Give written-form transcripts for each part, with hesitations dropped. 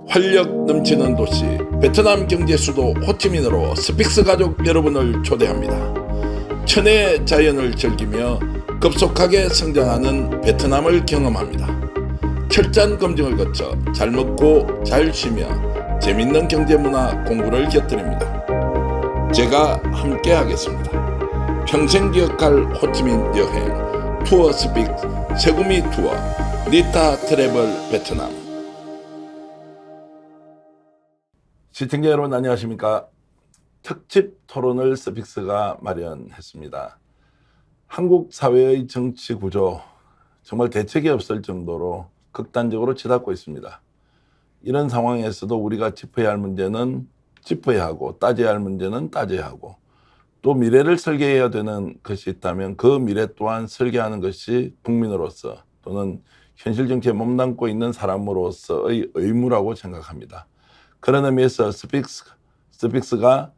활력 넘치는 도시 베트남 경제 수도 호치민으로 스픽스 가족 여러분을 초대합니다. 천혜의 자연을 즐기며 급속하게 성장하는 베트남을 경험합니다. 철저한 검증을 거쳐 잘 먹고 잘 쉬며 재밌는 경제문화 공부를 곁들입니다. 제가 함께 하겠습니다. 평생 기억할 호치민 여행 투어 스픽 세구미 투어 리타 트래블 베트남. 시청자 여러분 안녕하십니까? 특집 토론을 스픽스가 마련했습니다. 한국 사회의 정치 구조 정말 대책이 없을 정도로 극단적으로 치닫고 있습니다. 이런 상황에서도 우리가 짚어야 할 문제는 짚어야 하고 따져야 할 문제는 따져야 하고 또 미래를 설계해야 되는 것이 있다면 그 미래 또한 설계하는 것이 국민으로서 또는 현실 정치에 몸담고 있는 사람으로서의 의무라고 생각합니다. 그런 의미에서 스픽스가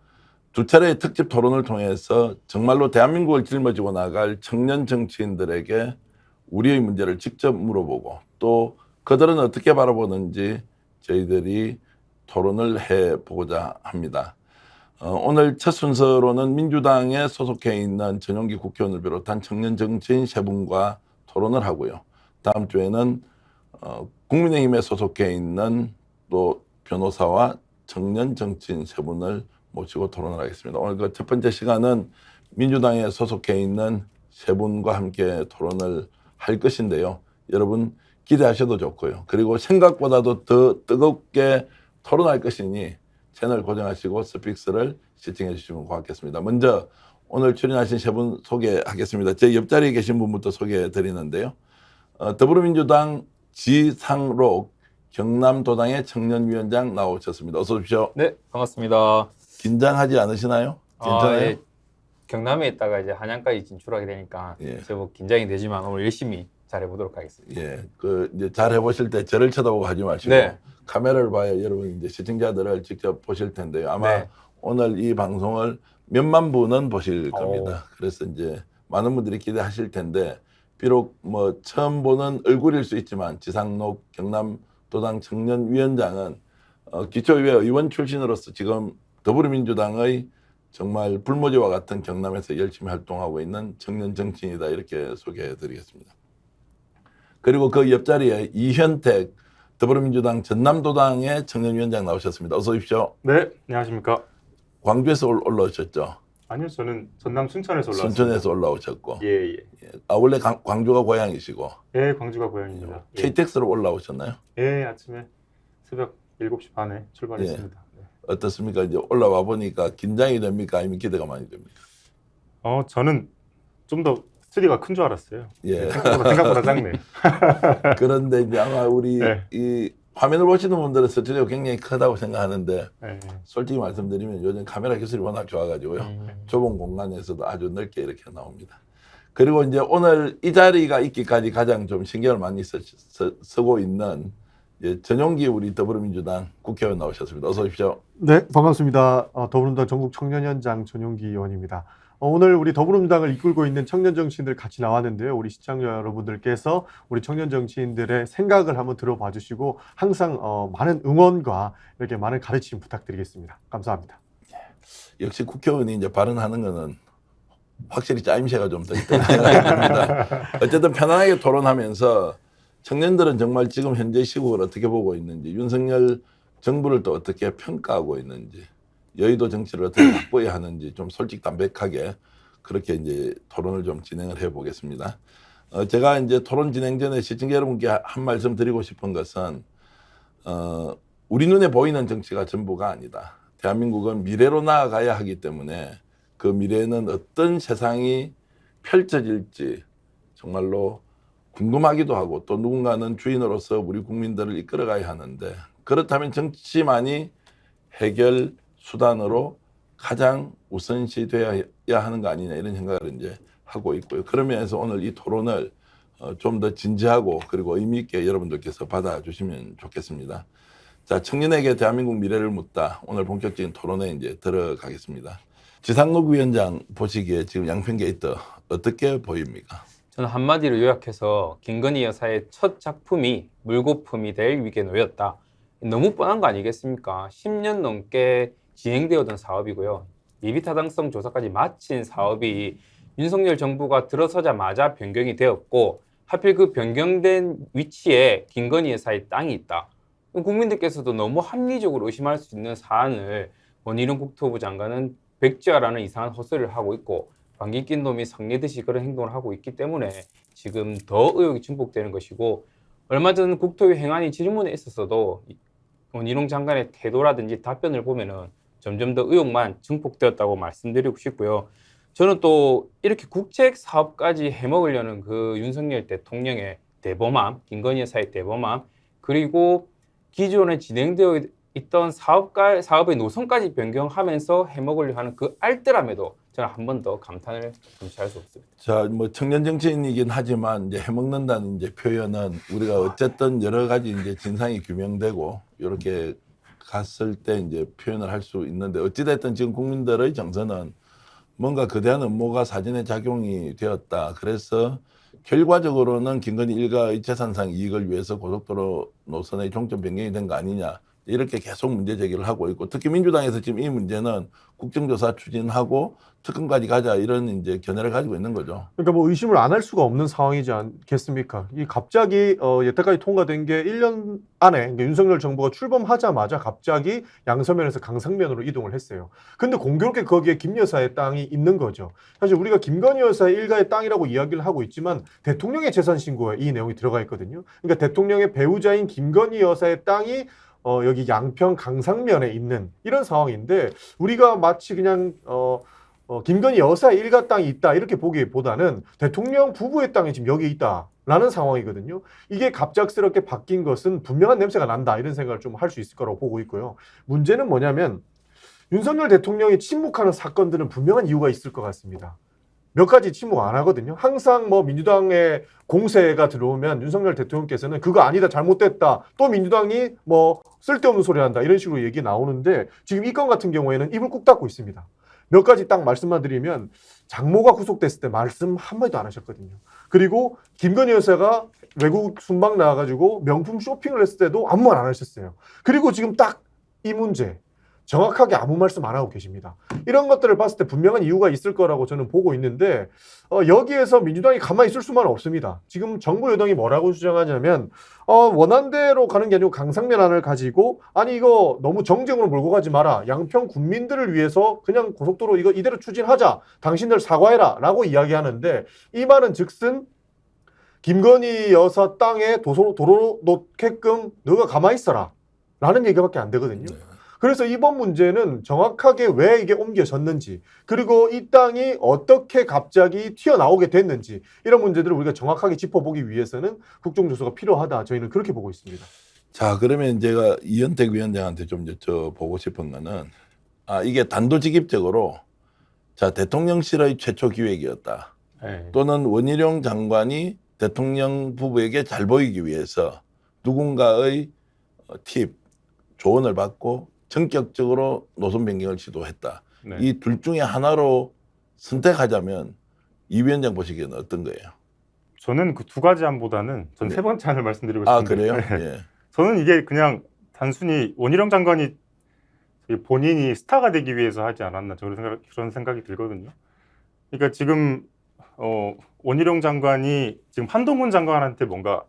두 차례의 특집 토론을 통해서 정말로 대한민국을 짊어지고 나갈 청년 정치인들에게 우리의 문제를 직접 물어보고 또 그들은 어떻게 바라보는지 저희들이 토론을 해보고자 합니다. 오늘 첫 순서로는 민주당에 소속해 있는 전용기 국회의원을 비롯한 청년 정치인 세 분과 토론을 하고요. 다음 주에는 국민의힘에 소속해 있는 또 변호사와 청년 정치인 세 분을 모시고 토론을 하겠습니다. 오늘 그 첫 번째 시간은 민주당에 소속해 있는 세 분과 함께 토론을 할 것인데요. 여러분 기대하셔도 좋고요. 그리고 생각보다도 더 뜨겁게 토론할 것이니 채널 고정하시고 스픽스를 시청해 주시면 고맙겠습니다. 먼저 오늘 출연하신 세 분 소개하겠습니다. 제 옆자리에 계신 분부터 소개해 드리는데요. 더불어민주당 지상록 경남도당의 청년위원장 나오셨습니다. 어서 오십시오. 네, 반갑습니다. 긴장하지 않으시나요? 괜찮아요? 예, 경남에 있다가 이제 한양까지 진출하게 되니까 제법 긴장이 되지만 오늘 열심히 잘해보도록 하겠습니다. 예, 이제 잘 해보실 때 저를 쳐다보고 하지 마시고 카메라를 봐야 여러분 이제 시청자들을 직접 보실 텐데요. 아마 오늘 이 방송을 몇만 분은 보실 겁니다. 그래서 이제 많은 분들이 기대하실 텐데 비록 뭐 처음 보는 얼굴일 수 있지만 지상록 경남도당 청년위원장은 기초의회 의원 출신으로서 지금 더불어민주당의 정말 불모지와 같은 경남에서 열심히 활동하고 있는 청년 정치인이다 이렇게 소개해 드리겠습니다. 그리고 그 옆자리에 이현택 더불어민주당 전남도당의 청년위원장 나오셨습니다. 어서 오십시오. 네, 안녕하십니까. 광주에서 올라오셨죠? 아니요, 저는 전남 순천에서 올라왔습니다. 순천에서 올라오셨고. 예. 원래 광주가 고향이시고. 예, 광주가 고향입니다. KTX로 올라오셨나요? 예, 아침에 새벽 7시 반에 출발했습니다. 네. 어떻습니까? 이제 올라와 보니까 긴장이 됩니까? 아니면 기대가 많이 됩니까? 저는 좀 더 스튜디오가 큰 줄 알았어요. 예. 생각보다 작네. 그런데 이제 아마 우리 이 화면을 보시는 분들은 스튜디오가 굉장히 크다고 생각하는데 솔직히 말씀드리면 요즘 카메라 기술이 워낙 좋아가지고요. 좁은 공간에서도 아주 넓게 이렇게 나옵니다. 그리고 이제 오늘 이 자리가 있기까지 가장 좀 신경을 많이 쓰고 있는 전용기 우리 더불어민주당 국회의원 나오셨습니다. 어서 오십시오. 네, 반갑습니다. 더불어민주당 전국 청년위원장 전용기 의원입니다. 오늘 우리 더불어민주당을 이끌고 있는 청년 정치인들 같이 나왔는데요. 우리 시청자 여러분들께서 우리 청년 정치인들의 생각을 한번 들어봐 주시고 항상 많은 응원과 이렇게 많은 가르침 부탁드리겠습니다. 감사합니다. 역시 국회의원이 이제 발언하는 거는 확실히 짜임새가 좀 더 있다는 생각이 듭니다. 어쨌든 편안하게 토론하면서 청년들은 정말 지금 현재 시국을 어떻게 보고 있는지, 윤석열 정부를 또 어떻게 평가하고 있는지, 여의도 정치를 어떻게 바꿔야 하는지 좀 솔직 담백하게 그렇게 이제 토론을 좀 진행을 해 보겠습니다. 제가 이제 토론 진행 전에 시청자 여러분께 한 말씀 드리고 싶은 것은 우리 눈에 보이는 정치가 전부가 아니다. 대한민국은 미래로 나아가야 하기 때문에 그 미래는 어떤 세상이 펼쳐질지 정말로 궁금하기도 하고 또 누군가는 주인으로서 우리 국민들을 이끌어가야 하는데 그렇다면 정치만이 해결 수단으로 가장 우선시 되어야 하는 거 아니냐 이런 생각을 이제 하고 있고요. 그런 면에서 오늘 이 토론을 좀 더 진지하고 그리고 의미 있게 여러분들께서 받아주시면 좋겠습니다. 자, 청년에게 대한민국 미래를 묻다. 오늘 본격적인 토론에 이제 들어가겠습니다. 지상록 위원장 보시기에 지금 양평 게이트 어떻게 보입니까? 저는 한마디로 요약해서 김건희 여사의 첫 작품이 물거품이 될 위기에 놓였다. 너무 뻔한 거 아니겠습니까? 10년 넘게 진행되었던 사업이고요. 예비타당성 조사까지 마친 사업이 윤석열 정부가 들어서자마자 변경이 되었고 하필 그 변경된 위치에 김건희 여사의 땅이 있다. 국민들께서도 너무 합리적으로 의심할 수 있는 사안을 원희룡 국토부 장관은 백지화라는 이상한 헛소리를 하고 있고 방귀낀 놈이 상례듯이 그런 행동을 하고 있기 때문에 지금 더 의혹이 증폭되는 것이고 얼마 전 국토위 행안위 질문에 있었어도 원희룡 장관의 태도라든지 답변을 보면은 점점 더 의혹만 증폭되었다고 말씀드리고 싶고요. 저는 또 이렇게 국책 사업까지 해먹으려는 그 윤석열 대통령의 대범함, 김건희 여사의 대범함, 그리고 기존에 진행되어 있던 사업의 노선까지 변경하면서 해먹으려 하는 그 알뜰함에도 저는 한 번 더 감탄을 금치할 수 없습니다. 자, 뭐 청년 정치인이긴 하지만 이제 해먹는다는 이제 표현은 우리가 어쨌든 여러 가지 이제 진상이 규명되고 이렇게 갔을 때 이제 표현을 할 수 있는데 어찌됐든 지금 국민들의 정서는 뭔가 거대한 음모가 사전에 작용이 되었다. 그래서 결과적으로는 김건희 일가의 재산상 이익을 위해서 고속도로 노선의 종점 변경이 된 거 아니냐. 이렇게 계속 문제 제기를 하고 있고 특히 민주당에서 지금 이 문제는 국정조사 추진하고 특검까지 가자 이런 이제 견해를 가지고 있는 거죠. 그러니까 뭐 의심을 안 할 수가 없는 상황이지 않겠습니까? 이 갑자기 여태까지 통과된 게 1년 안에 그러니까 윤석열 정부가 출범하자마자 갑자기 양서면에서 강상면으로 이동을 했어요. 근데 공교롭게 거기에 김 여사의 땅이 있는 거죠. 사실 우리가 김건희 여사의 일가의 땅이라고 이야기를 하고 있지만 대통령의 재산 신고에 이 내용이 들어가 있거든요. 그러니까 대통령의 배우자인 김건희 여사의 땅이 여기 양평 강상면에 있는 이런 상황인데 우리가 마치 그냥 김건희 여사의 일가 땅이 있다 이렇게 보기보다는 대통령 부부의 땅이 지금 여기 있다라는 상황이거든요. 이게 갑작스럽게 바뀐 것은 분명한 냄새가 난다 이런 생각을 좀 할 수 있을 거라고 보고 있고요. 문제는 뭐냐면 윤석열 대통령이 침묵하는 사건들은 분명한 이유가 있을 것 같습니다. 몇 가지 침묵 안 하거든요. 항상 뭐 민주당의 공세가 들어오면 윤석열 대통령께서는 그거 아니다 잘못됐다 또 민주당이 뭐 쓸데없는 소리 한다 이런 식으로 얘기 나오는데 지금 이 건 같은 경우에는 입을 꾹 닫고 있습니다. 몇 가지 딱 말씀만 드리면 장모가 구속됐을 때 말씀 한마디도 안 하셨거든요. 그리고 김건희 여사가 외국 순방 나와가지고 명품 쇼핑을 했을 때도 아무 말 안 하셨어요. 그리고 지금 딱 이 문제 정확하게 아무 말씀 안 하고 계십니다. 이런 것들을 봤을 때 분명한 이유가 있을 거라고 저는 보고 있는데 여기에서 민주당이 가만히 있을 수만은 없습니다. 지금 정부 여당이 뭐라고 주장하냐면 원안대로 가는 게 아니고 강상면안을 가지고 아니 이거 너무 정쟁으로 몰고 가지 마라. 양평 군민들을 위해서 그냥 고속도로 이거 이대로 추진하자. 당신들 사과해라 라고 이야기하는데 이 말은 즉슨 김건희 여사 땅에 도로 놓게끔 너가 가만히 있어라 라는 얘기밖에 안 되거든요. 그래서 이번 문제는 정확하게 왜 이게 옮겨졌는지 그리고 이 땅이 어떻게 갑자기 튀어나오게 됐는지 이런 문제들을 우리가 정확하게 짚어보기 위해서는 국정조사가 필요하다. 저희는 그렇게 보고 있습니다. 자, 그러면 제가 이현택 위원장한테 좀 여쭤보고 싶은 거는 이게 단도직입적으로 자 대통령실의 최초 기획이었다. 네. 또는 원희룡 장관이 대통령 부부에게 잘 보이기 위해서 누군가의 팁, 조언을 받고 전격적으로 노선 변경을 시도했다. 네. 이 둘 중에 하나로 선택하자면 이 위원장 보시기에는 어떤 거예요? 저는 그 두 가지 안보다는 전 세 번째 안을 말씀드리고 싶은데 그래요? 네. 예. 저는 이게 그냥 단순히 원희룡 장관이 본인이 스타가 되기 위해서 하지 않았나 그런 생각이 들거든요. 그러니까 지금 원희룡 장관이 지금 한동훈 장관한테 뭔가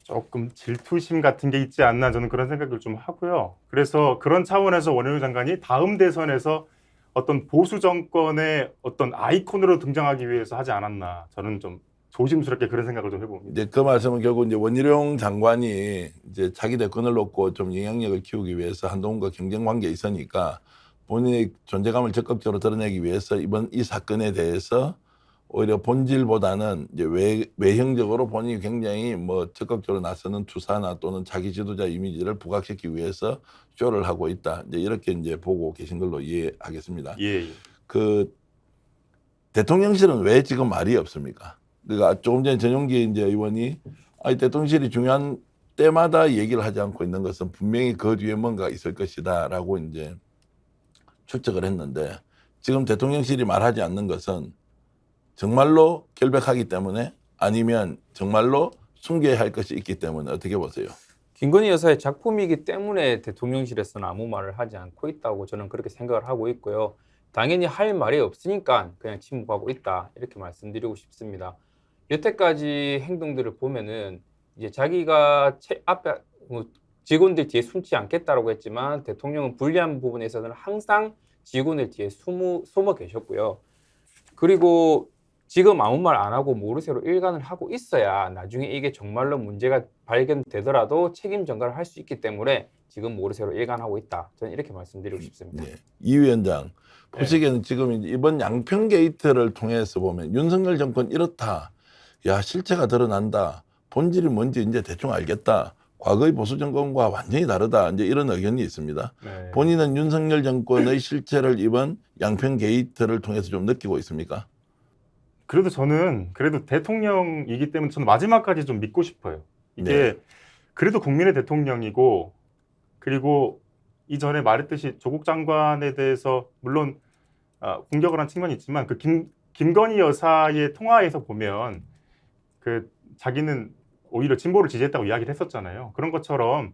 조금 질투심 같은 게 있지 않나 저는 그런 생각을 좀 하고요. 그래서 그런 차원에서 원희룡 장관이 다음 대선에서 어떤 보수 정권의 어떤 아이콘으로 등장하기 위해서 하지 않았나 저는 좀 조심스럽게 그런 생각을 좀 해봅니다. 이제 그 말씀은 결국 이제 원희룡 장관이 이제 자기 대권을 놓고 좀 영향력을 키우기 위해서 한동훈과 경쟁 관계에 있으니까 본인의 존재감을 적극적으로 드러내기 위해서 이번 이 사건에 대해서 오히려 본질보다는 이제 외형적으로 본인이 굉장히 뭐 적극적으로 나서는 투사나 또는 자기 지도자 이미지를 부각시키기 위해서 쇼를 하고 있다. 이제 이렇게 이제 보고 계신 걸로 이해하겠습니다. 예. 그 대통령실은 왜 지금 말이 없습니까? 그러니까 조금 전에 전용기 이제 의원이 대통령실이 중요한 때마다 얘기를 하지 않고 있는 것은 분명히 그 뒤에 뭔가 있을 것이다라고 이제 추측을 했는데 지금 대통령실이 말하지 않는 것은 정말로 결백하기 때문에 아니면 정말로 숨겨야 할 것이 있기 때문에 어떻게 보세요? 김건희 여사의 작품이기 때문에 대통령실에서는 아무 말을 하지 않고 있다고 저는 그렇게 생각을 하고 있고요. 당연히 할 말이 없으니까 그냥 침묵하고 있다 이렇게 말씀드리고 싶습니다. 여태까지 행동들을 보면은 이제 자기가 앞에 직원들 뒤에 숨지 않겠다라고 했지만 대통령은 불리한 부분에서는 항상 직원들 뒤에 숨어 계셨고요. 그리고 지금 아무 말 안 하고 모르쇠로 일관을 하고 있어야 나중에 이게 정말로 문제가 발견되더라도 책임 전가를 할 수 있기 때문에 지금 모르쇠로 일관하고 있다. 저는 이렇게 말씀드리고 싶습니다. 네. 이 위원장 보시기에는 지금 이번 양평 게이트를 통해서 보면 윤석열 정권 이렇다. 야, 실체가 드러난다. 본질이 뭔지 이제 대충 알겠다. 과거의 보수 정권과 완전히 다르다. 이제 이런 의견이 있습니다. 네. 본인은 윤석열 정권의 실체를 이번 양평 게이트를 통해서 좀 느끼고 있습니까? 그래도 저는 그래도 대통령이기 때문에 저는 마지막까지 좀 믿고 싶어요. 이게 네. 그래도 국민의 대통령이고 그리고 이전에 말했듯이 조국 장관에 대해서 물론 공격을 한 측면이 있지만 그 김건희 여사의 통화에서 보면 그 자기는 오히려 진보를 지지했다고 이야기를 했었잖아요. 그런 것처럼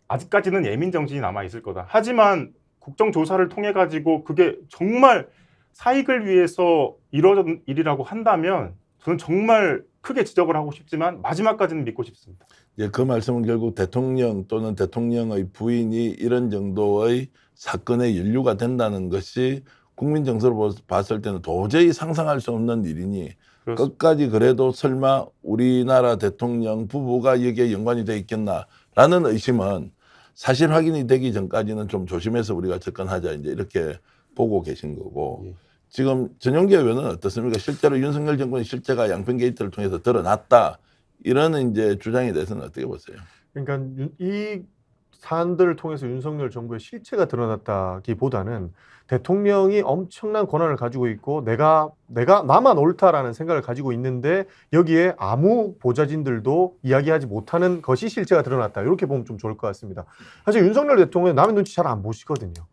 아직까지는 예민 정신이 남아 있을 거다. 하지만 국정조사를 통해 가지고 그게 정말 사익을 위해서 이루어진 일이라고 한다면 저는 정말 크게 지적을 하고 싶지만 마지막까지는 믿고 싶습니다. 예, 그 말씀은 결국 대통령 또는 대통령의 부인이 이런 정도의 사건의 연루가 된다는 것이 국민 정서로 봤을 때는 도저히 상상할 수 없는 일이니 그렇습니다. 끝까지 그래도 설마 우리나라 대통령 부부가 여기에 연관이 돼 있겠나라는 의심은 사실 확인이 되기 전까지는 좀 조심해서 우리가 접근하자 이제 이렇게 보고 계신 거고 예. 지금 전용기 의원은 어떻습니까? 실제로 윤석열 정권의 실체가 양평 게이트를 통해서 드러났다 이런 이제 주장에 대해서는 어떻게 보세요? 그러니까 이 사안들을 통해서 윤석열 정부의 실체가 드러났다기보다는 대통령이 엄청난 권한을 가지고 있고 내가 나만 옳다라는 생각을 가지고 있는데 여기에 아무 보좌진들도 이야기하지 못하는 것이 실체가 드러났다. 이렇게 보면 좀 좋을 것 같습니다. 사실 윤석열 대통령은 남의 눈치 잘 안 보시거든요.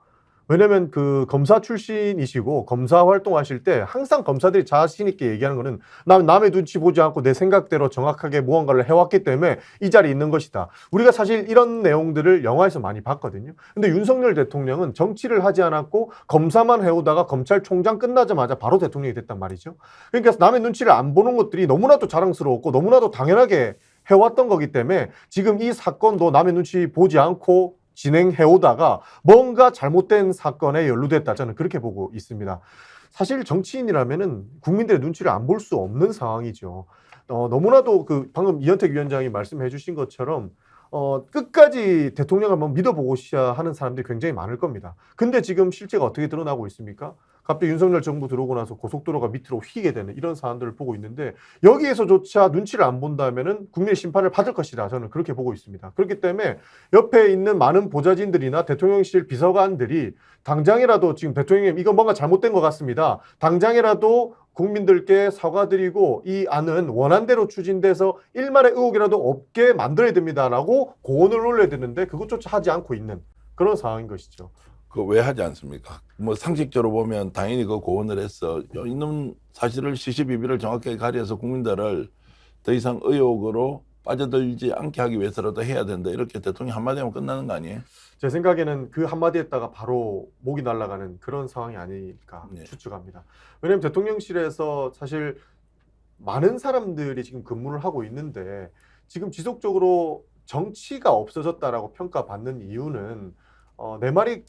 왜냐면 그 검사 출신이시고 검사 활동하실 때 항상 검사들이 자신 있게 얘기하는 거는 남의 눈치 보지 않고 내 생각대로 정확하게 무언가를 해왔기 때문에 이 자리에 있는 것이다. 우리가 사실 이런 내용들을 영화에서 많이 봤거든요. 근데 윤석열 대통령은 정치를 하지 않았고 검사만 해오다가 검찰총장 끝나자마자 바로 대통령이 됐단 말이죠. 그러니까 남의 눈치를 안 보는 것들이 너무나도 자랑스러웠고 너무나도 당연하게 해왔던 거기 때문에 지금 이 사건도 남의 눈치 보지 않고 진행해오다가 뭔가 잘못된 사건에 연루됐다. 저는 그렇게 보고 있습니다. 사실 정치인이라면은 국민들의 눈치를 안 볼 수 없는 상황이죠. 너무나도 그 방금 이현택 위원장이 말씀해 주신 것처럼 끝까지 대통령을 한번 믿어보고자 하는 사람들이 굉장히 많을 겁니다. 근데 지금 실제가 어떻게 드러나고 있습니까? 갑자기 윤석열 정부 들어오고 나서 고속도로가 밑으로 휘게 되는 이런 사안들을 보고 있는데 여기에서조차 눈치를 안 본다면은 국민의 심판을 받을 것이다. 저는 그렇게 보고 있습니다. 그렇기 때문에 옆에 있는 많은 보좌진들이나 대통령실 비서관들이 당장이라도 지금 대통령님 이거 뭔가 잘못된 것 같습니다. 당장이라도 국민들께 사과드리고 이 안은 원안대로 추진돼서 일말의 의혹이라도 없게 만들어야 됩니다라고 고언을 올려야 되는데 그것조차 하지 않고 있는 그런 상황인 것이죠. 그거 왜 하지 않습니까? 뭐 상식적으로 보면 당연히 그 고언을 했어. 있는 사실을 시시비비를 정확하게 가려서 국민들을 더 이상 의혹으로 빠져들지 않게 하기 위해서라도 해야 된다. 이렇게 대통령 한마디 하면 끝나는 거 아니에요? 제 생각에는 그 한마디 했다가 바로 목이 날아가는 그런 상황이 아닐까 네. 추측합니다. 왜냐하면 대통령실에서 사실 많은 사람들이 지금 근무를 하고 있는데 지금 지속적으로 정치가 없어졌다라고 평가받는 이유는 내 말이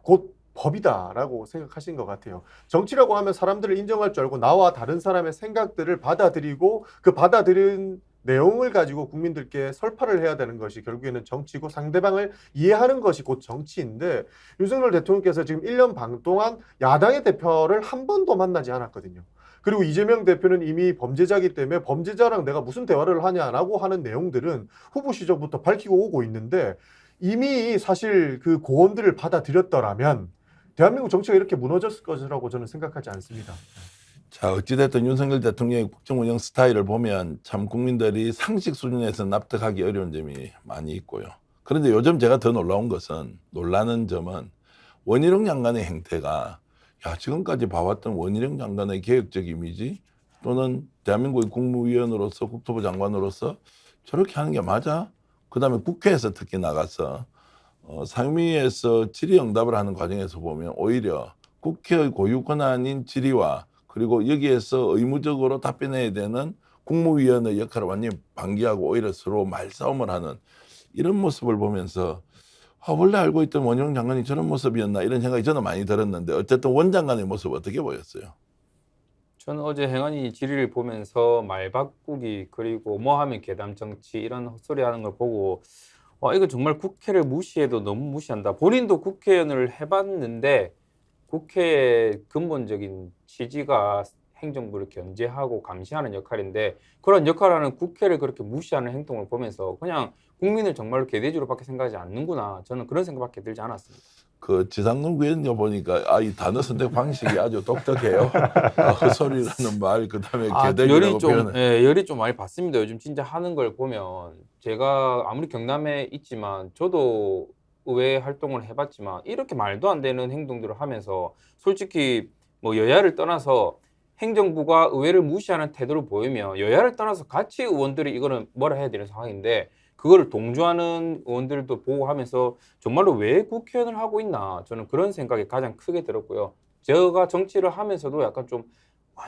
곧 법이다라고 생각하시는 것 같아요. 정치라고 하면 사람들을 인정할 줄 알고 나와 다른 사람의 생각들을 받아들이고 그 받아들인 내용을 가지고 국민들께 설파를 해야 되는 것이 결국에는 정치고 상대방을 이해하는 것이 곧 정치인데 윤석열 대통령께서 지금 1년 반 동안 야당의 대표를 한 번도 만나지 않았거든요. 그리고 이재명 대표는 이미 범죄자이기 때문에 범죄자랑 내가 무슨 대화를 하냐라고 하는 내용들은 후보 시절부터 밝히고 오고 있는데 이미 사실 그 고언들을 받아들였더라면 대한민국 정치가 이렇게 무너졌을 것이라고 저는 생각하지 않습니다. 자, 어찌됐든 윤석열 대통령의 국정 운영 스타일을 보면 참 국민들이 상식 수준에서 납득하기 어려운 점이 많이 있고요. 그런데 요즘 제가 더 놀라는 점은 원희룡 장관의 행태가 지금까지 봐왔던 원희룡 장관의 개혁적 이미지 또는 대한민국의 국무위원으로서 국토부 장관으로서 저렇게 하는 게 맞아? 그다음에 국회에서 특히 나가서 상임위에서 질의응답을 하는 과정에서 보면 오히려 국회의 고유 권한인 질의와 그리고 여기에서 의무적으로 답변해야 되는 국무위원의 역할을 완전히 방기하고 오히려 서로 말싸움을 하는 이런 모습을 보면서 원래 알고 있던 원희룡 장관이 저런 모습이었나 이런 생각이 저는 많이 들었는데 어쨌든 원 장관의 모습 어떻게 보였어요? 저는 어제 행안위 질의를 보면서 말 바꾸기 그리고 뭐 하면 괴담 정치 이런 헛소리 하는 걸 보고 이거 정말 국회를 무시해도 너무 무시한다. 본인도 국회의원을 해봤는데 국회의 근본적인 취지가 행정부를 견제하고 감시하는 역할인데 그런 역할을 하는 국회를 그렇게 무시하는 행동을 보면서 그냥 국민을 정말로 개돼지로밖에 생각하지 않는구나. 저는 그런 생각밖에 들지 않았습니다. 그 지상렬 위원장 보니까 이 단어 선택 방식이 아주 똑똑해요. 헛소리라는 말, 그다음에 개대기라고 표현을. 열이 좀 많이 받습니다. 요즘 진짜 하는 걸 보면 제가 아무리 경남에 있지만 저도 의회 활동을 해봤지만 이렇게 말도 안 되는 행동들을 하면서 솔직히 뭐 여야를 떠나서 행정부가 의회를 무시하는 태도를 보이면 여야를 떠나서 같이 의원들이 이거는 뭐라 해야 되는 상황인데 그거를 동조하는 의원들도 보고 하면서 정말로 왜 국회의원을 하고 있나 저는 그런 생각이 가장 크게 들었고요. 제가 정치를 하면서도 약간 좀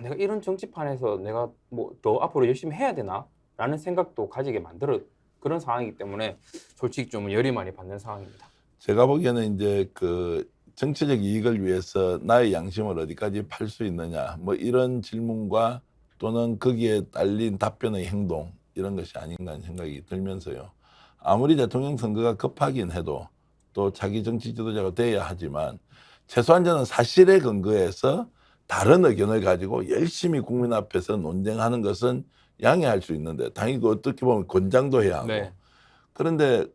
내가 이런 정치판에서 내가 뭐 더 앞으로 열심히 해야 되나? 라는 생각도 가지게 만들어 그런 상황이기 때문에 솔직히 좀 열이 많이 받는 상황입니다. 제가 보기에는 이제 그 정치적 이익을 위해서 나의 양심을 어디까지 팔 수 있느냐 뭐 이런 질문과 또는 거기에 딸린 답변의 행동 이런 것이 아닌가 하는 생각이 들면서요. 아무리 대통령 선거가 급하긴 해도 또 자기 정치 지도자가 돼야 하지만 최소한 저는 사실에 근거해서 다른 의견을 가지고 열심히 국민 앞에서 논쟁하는 것은 양해할 수 있는데 당연히 그 어떻게 보면 권장도 해야 하고 네. 그런데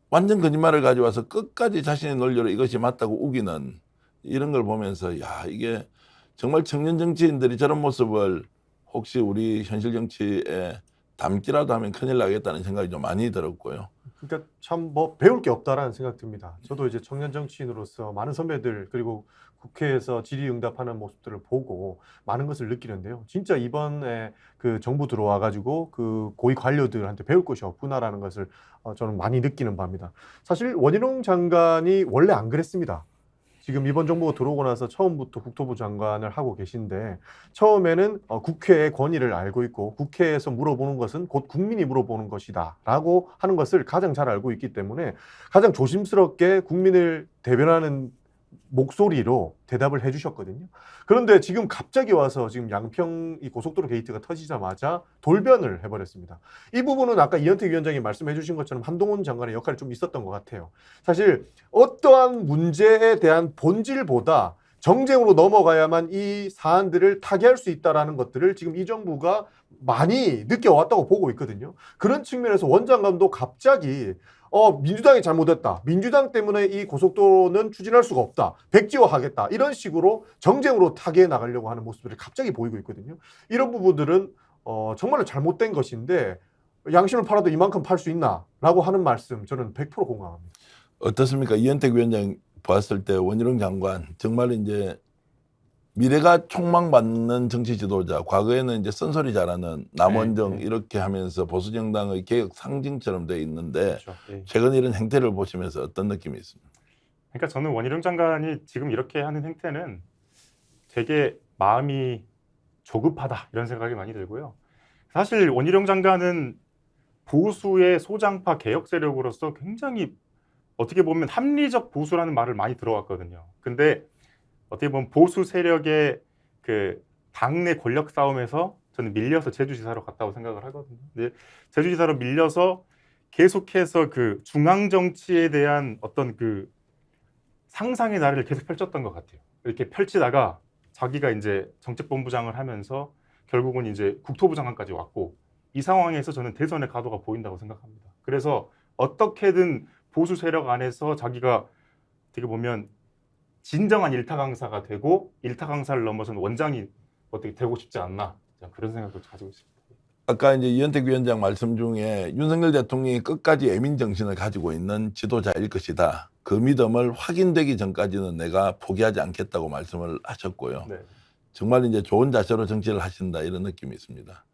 완전 거짓말을 가져와서 끝까지 자신의 논리로 이것이 맞다고 우기는 이런 걸 보면서 야 이게 정말 청년 정치인들이 저런 모습을 혹시 우리 현실 정치에 담기라도 하면 큰일 나겠다는 생각이 좀 많이 들었고요. 그러니까 참 뭐 배울 게 없다라는 생각 듭니다. 저도 이제 청년 정치인으로서 많은 선배들 그리고 국회에서 질의응답하는 모습들을 보고 많은 것을 느끼는데요. 진짜 이번에 그 정부 들어와 가지고 그 고위 관료들한테 배울 것이 없구나라는 것을 저는 많이 느끼는 바입니다. 사실 원희룡 장관이 원래 안 그랬습니다. 지금 이번 정부가 들어오고 나서 처음부터 국토부 장관을 하고 계신데 처음에는 국회의 권위를 알고 있고 국회에서 물어보는 것은 곧 국민이 물어보는 것이다 라고 하는 것을 가장 잘 알고 있기 때문에 가장 조심스럽게 국민을 대변하는 목소리로 대답을 해주셨거든요. 그런데 지금 갑자기 와서 지금 양평 이 고속도로 게이트가 터지자마자 돌변을 해버렸습니다. 이 부분은 아까 이현택 위원장이 말씀해주신 것처럼 한동훈 장관의 역할이 좀 있었던 것 같아요. 사실 어떠한 문제에 대한 본질보다 정쟁으로 넘어가야만 이 사안들을 타개할 수 있다는 것들을 지금 이 정부가 많이 느껴왔다고 보고 있거든요. 그런 측면에서 원 장관도 갑자기 민주당이 잘못했다. 민주당 때문에 이 고속도로는 추진할 수가 없다. 백지화하겠다. 이런 식으로 정쟁으로 타개해 나가려고 하는 모습들을 갑자기 보이고 있거든요. 이런 부분들은 정말로 잘못된 것인데 양심을 팔아도 이만큼 팔 수 있나? 라고 하는 말씀 저는 100% 공감합니다. 어떻습니까? 이현택 위원장 보았을 때 원희룡 장관 정말 이제 미래가 촉망받는 정치 지도자, 과거에는 이제 쓴소리 잘하는 남원정 이렇게 하면서 보수정당의 개혁 상징처럼 돼 있는데 그렇죠. 예. 최근 이런 행태를 보시면서 어떤 느낌이 있습니까? 그러니까 저는 원희룡 장관이 지금 이렇게 하는 행태는 되게 마음이 조급하다 이런 생각이 많이 들고요. 사실 원희룡 장관은 보수의 소장파 개혁 세력으로서 굉장히 어떻게 보면 합리적 보수라는 말을 많이 들어왔거든요. 근데 어떻게 보면 보수 세력의 그 당내 권력 싸움에서 저는 밀려서 제주지사로 갔다고 생각을 하거든요. 근데 제주지사로 밀려서 계속해서 그 중앙 정치에 대한 어떤 그 상상의 나래를 계속 펼쳤던 것 같아요. 이렇게 펼치다가 자기가 이제 정책본부장을 하면서 결국은 이제 국토부 장관까지 왔고 이 상황에서 저는 대선의 가도가 보인다고 생각합니다. 그래서 어떻게든 보수 세력 안에서 자기가 어떻게 보면 진정한 일타 강사가 되고 일타 강사를 넘어선 원장이 어떻게 되고 싶지 않나 그런 생각을 가지고 있습니다. 아까 이제 이현택 위원장 말씀 중에 윤석열 대통령이 끝까지 애민 정신을 가지고 있는 지도자일 것이다. 그 믿음을 확인되기 전까지는 내가 포기하지 않겠다고 말씀을 하셨고요. 네. 정말 이제 좋은 자세로 정치를 하신다 이런 느낌이 있습니다.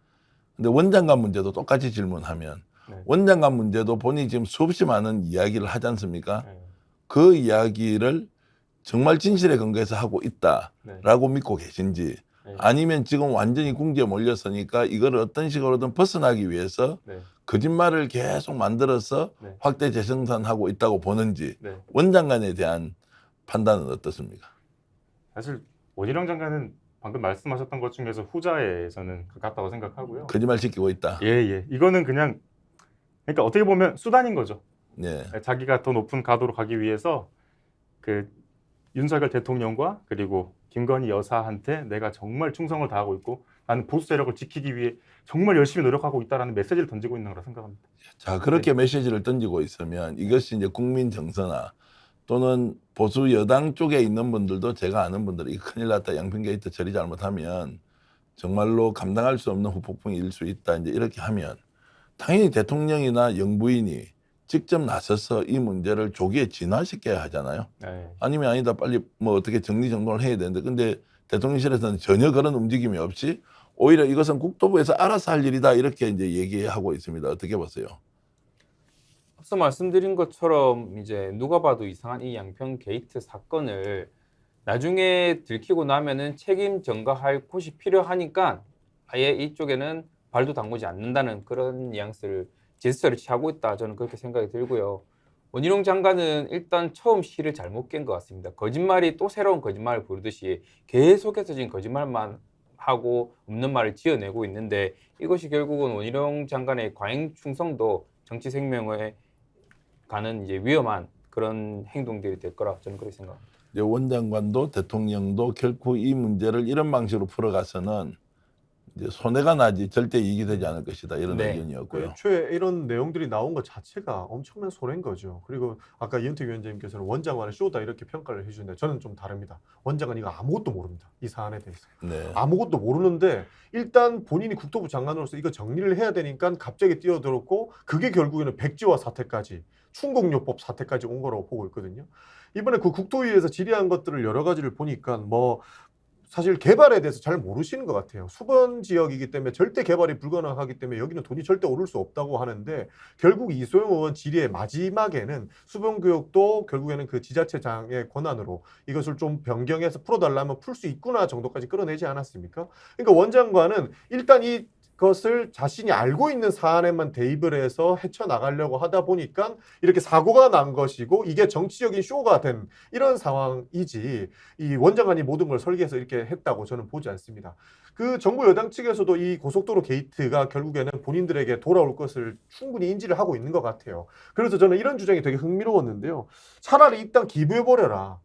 근데 원장관 문제도 똑같이 질문하면 네. 원장관 문제도 본인이 지금 수없이 많은 이야기를 하지 않습니까? 네. 그 이야기를 정말 진실에 근거해서 하고 있다라고 믿고 계신지 네. 아니면 지금 완전히 궁지에 몰렸으니까 이걸 어떤 식으로든 벗어나기 위해서 네. 거짓말을 계속 만들어서 네. 확대 재생산하고 있다고 보는지 네. 원장관에 대한 판단은 어떻습니까? 사실 원희룡 장관은 방금 말씀하셨던 것 중에서 후자에 저는 가깝다고 생각하고요. 거짓말 시키고 있다. 예. 이거는 그냥 그러니까 어떻게 보면 수단인 거죠. 네. 자기가 더 높은 가도로 가기 위해서 그 윤석열 대통령과 그리고 김건희 여사한테 내가 정말 충성을 다하고 있고 나는 보수 세력을 지키기 위해 정말 열심히 노력하고 있다라는 메시지를 던지고 있는 거라 생각합니다. 자, 그렇게 메시지를 던지고 있으면 이것이 이제 국민 정서나 또는 보수 여당 쪽에 있는 분들도 제가 아는 분들이 큰일 났다, 양평 게이트 처리 잘못하면 정말로 감당할 수 없는 후폭풍이 일 수 있다, 이제 이렇게 하면 당연히 대통령이나 영부인이 직접 나서서 이 문제를 조기에 진화시켜야 하잖아요. 네. 아니면 아니다, 빨리 뭐 어떻게 정리정돈을 해야 되는데, 근데 대통령실에서는 전혀 그런 움직임이 없이 오히려 이것은 국토부에서 알아서 할 일이다, 이렇게 이제 얘기하고 있습니다. 어떻게 보세요? 앞서 말씀드린 것처럼 이제 누가 봐도 이상한 이 양평 게이트 사건을 나중에 들키고 나면은 책임 전가할 곳이 필요하니까 아예 이쪽에는 발도 담그지 않는다는 그런 뉘앙스를 제스처를 취하고 있다, 저는 그렇게 생각이 들고요. 원희룡 장관은 일단 처음 실을 잘못 깬 것 같습니다. 거짓말이 또 새로운 거짓말을 부르듯이 계속해서 지금 거짓말만 하고 없는 말을 지어내고 있는데 이것이 결국은 원희룡 장관의 과잉 충성도 정치 생명에 가는 이제 위험한 그런 행동들이 될 거라 저는 그렇게 생각합니다. 이제 원장관도 대통령도 결코 이 문제를 이런 방식으로 풀어가서는 이제 손해가 나지 절대 이익이 되지 않을 것이다, 이런 네. 의견이었고요. 애초에 이런 내용들이 나온 것 자체가 엄청난 손해인 거죠. 그리고 아까 이현택 위원장님께서는 원장관의 쇼다 이렇게 평가를 해주는데 저는 좀 다릅니다. 원장관 이거 아무것도 모릅니다. 이 사안에 대해서. 네. 아무것도 모르는데 일단 본인이 국토부 장관으로서 이거 정리를 해야 되니까 갑자기 뛰어들었고 그게 결국에는 백지화 사태까지 충곡요법 사태까지 온 거라고 보고 있거든요. 이번에 그 국토위에서 질의한 것들을 여러 가지를 보니까 뭐 사실 개발에 대해서 잘 모르시는 것 같아요. 수번 지역이기 때문에 절대 개발이 불가능하기 때문에 여기는 돈이 절대 오를 수 없다고 하는데 결국 이소영 의원 질의의 마지막에는 수변구역도 결국에는 그 지자체장의 권한으로 이것을 좀 변경해서 풀어달라면 풀 수 있구나 정도까지 끌어내지 않았습니까? 그러니까 원장관은 일단 이것을 자신이 알고 있는 사안에만 대입을 해서 헤쳐나가려고 하다 보니까 이렇게 사고가 난 것이고 이게 정치적인 쇼가 된 이런 상황이지 이 원장관이 모든 걸 설계해서 이렇게 했다고 저는 보지 않습니다. 그 정부 여당 측에서도 이 고속도로 게이트가 결국에는 본인들에게 돌아올 것을 충분히 인지를 하고 있는 것 같아요. 그래서 저는 이런 주장이 되게 흥미로웠는데요. 차라리 일단 기부해버려라.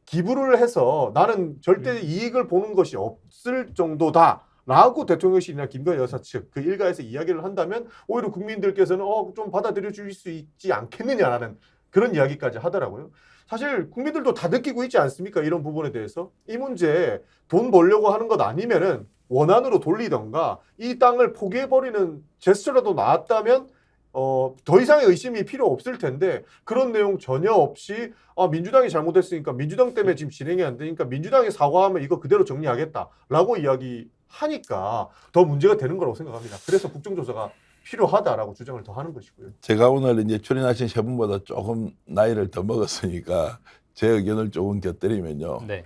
기부를 해서 나는 절대 이익을 보는 것이 없을 정도다. 라고 대통령실이나 김건희 여사 측 그 일가에서 이야기를 한다면 오히려 국민들께서는 좀 받아들여 줄 수 있지 않겠느냐라는 그런 이야기까지 하더라고요. 사실 국민들도 다 느끼고 있지 않습니까? 이런 부분에 대해서 이 문제 돈 벌려고 하는 것 아니면은 원안으로 돌리던가 이 땅을 포기해버리는 제스처라도 나왔다면 더 이상의 의심이 필요 없을 텐데 그런 내용 전혀 없이 민주당이 잘못했으니까 민주당 때문에 지금 진행이 안 되니까 민주당이 사과하면 이거 그대로 정리하겠다라고 이야기하니까 더 문제가 되는 거라고 생각합니다. 그래서 국정조사가 필요하다라고 주장을 더 하는 것이고요. 제가 오늘 이제 출연하신 세 분보다 조금 나이를 더 먹었으니까 제 의견을 조금 곁들이면요. 네.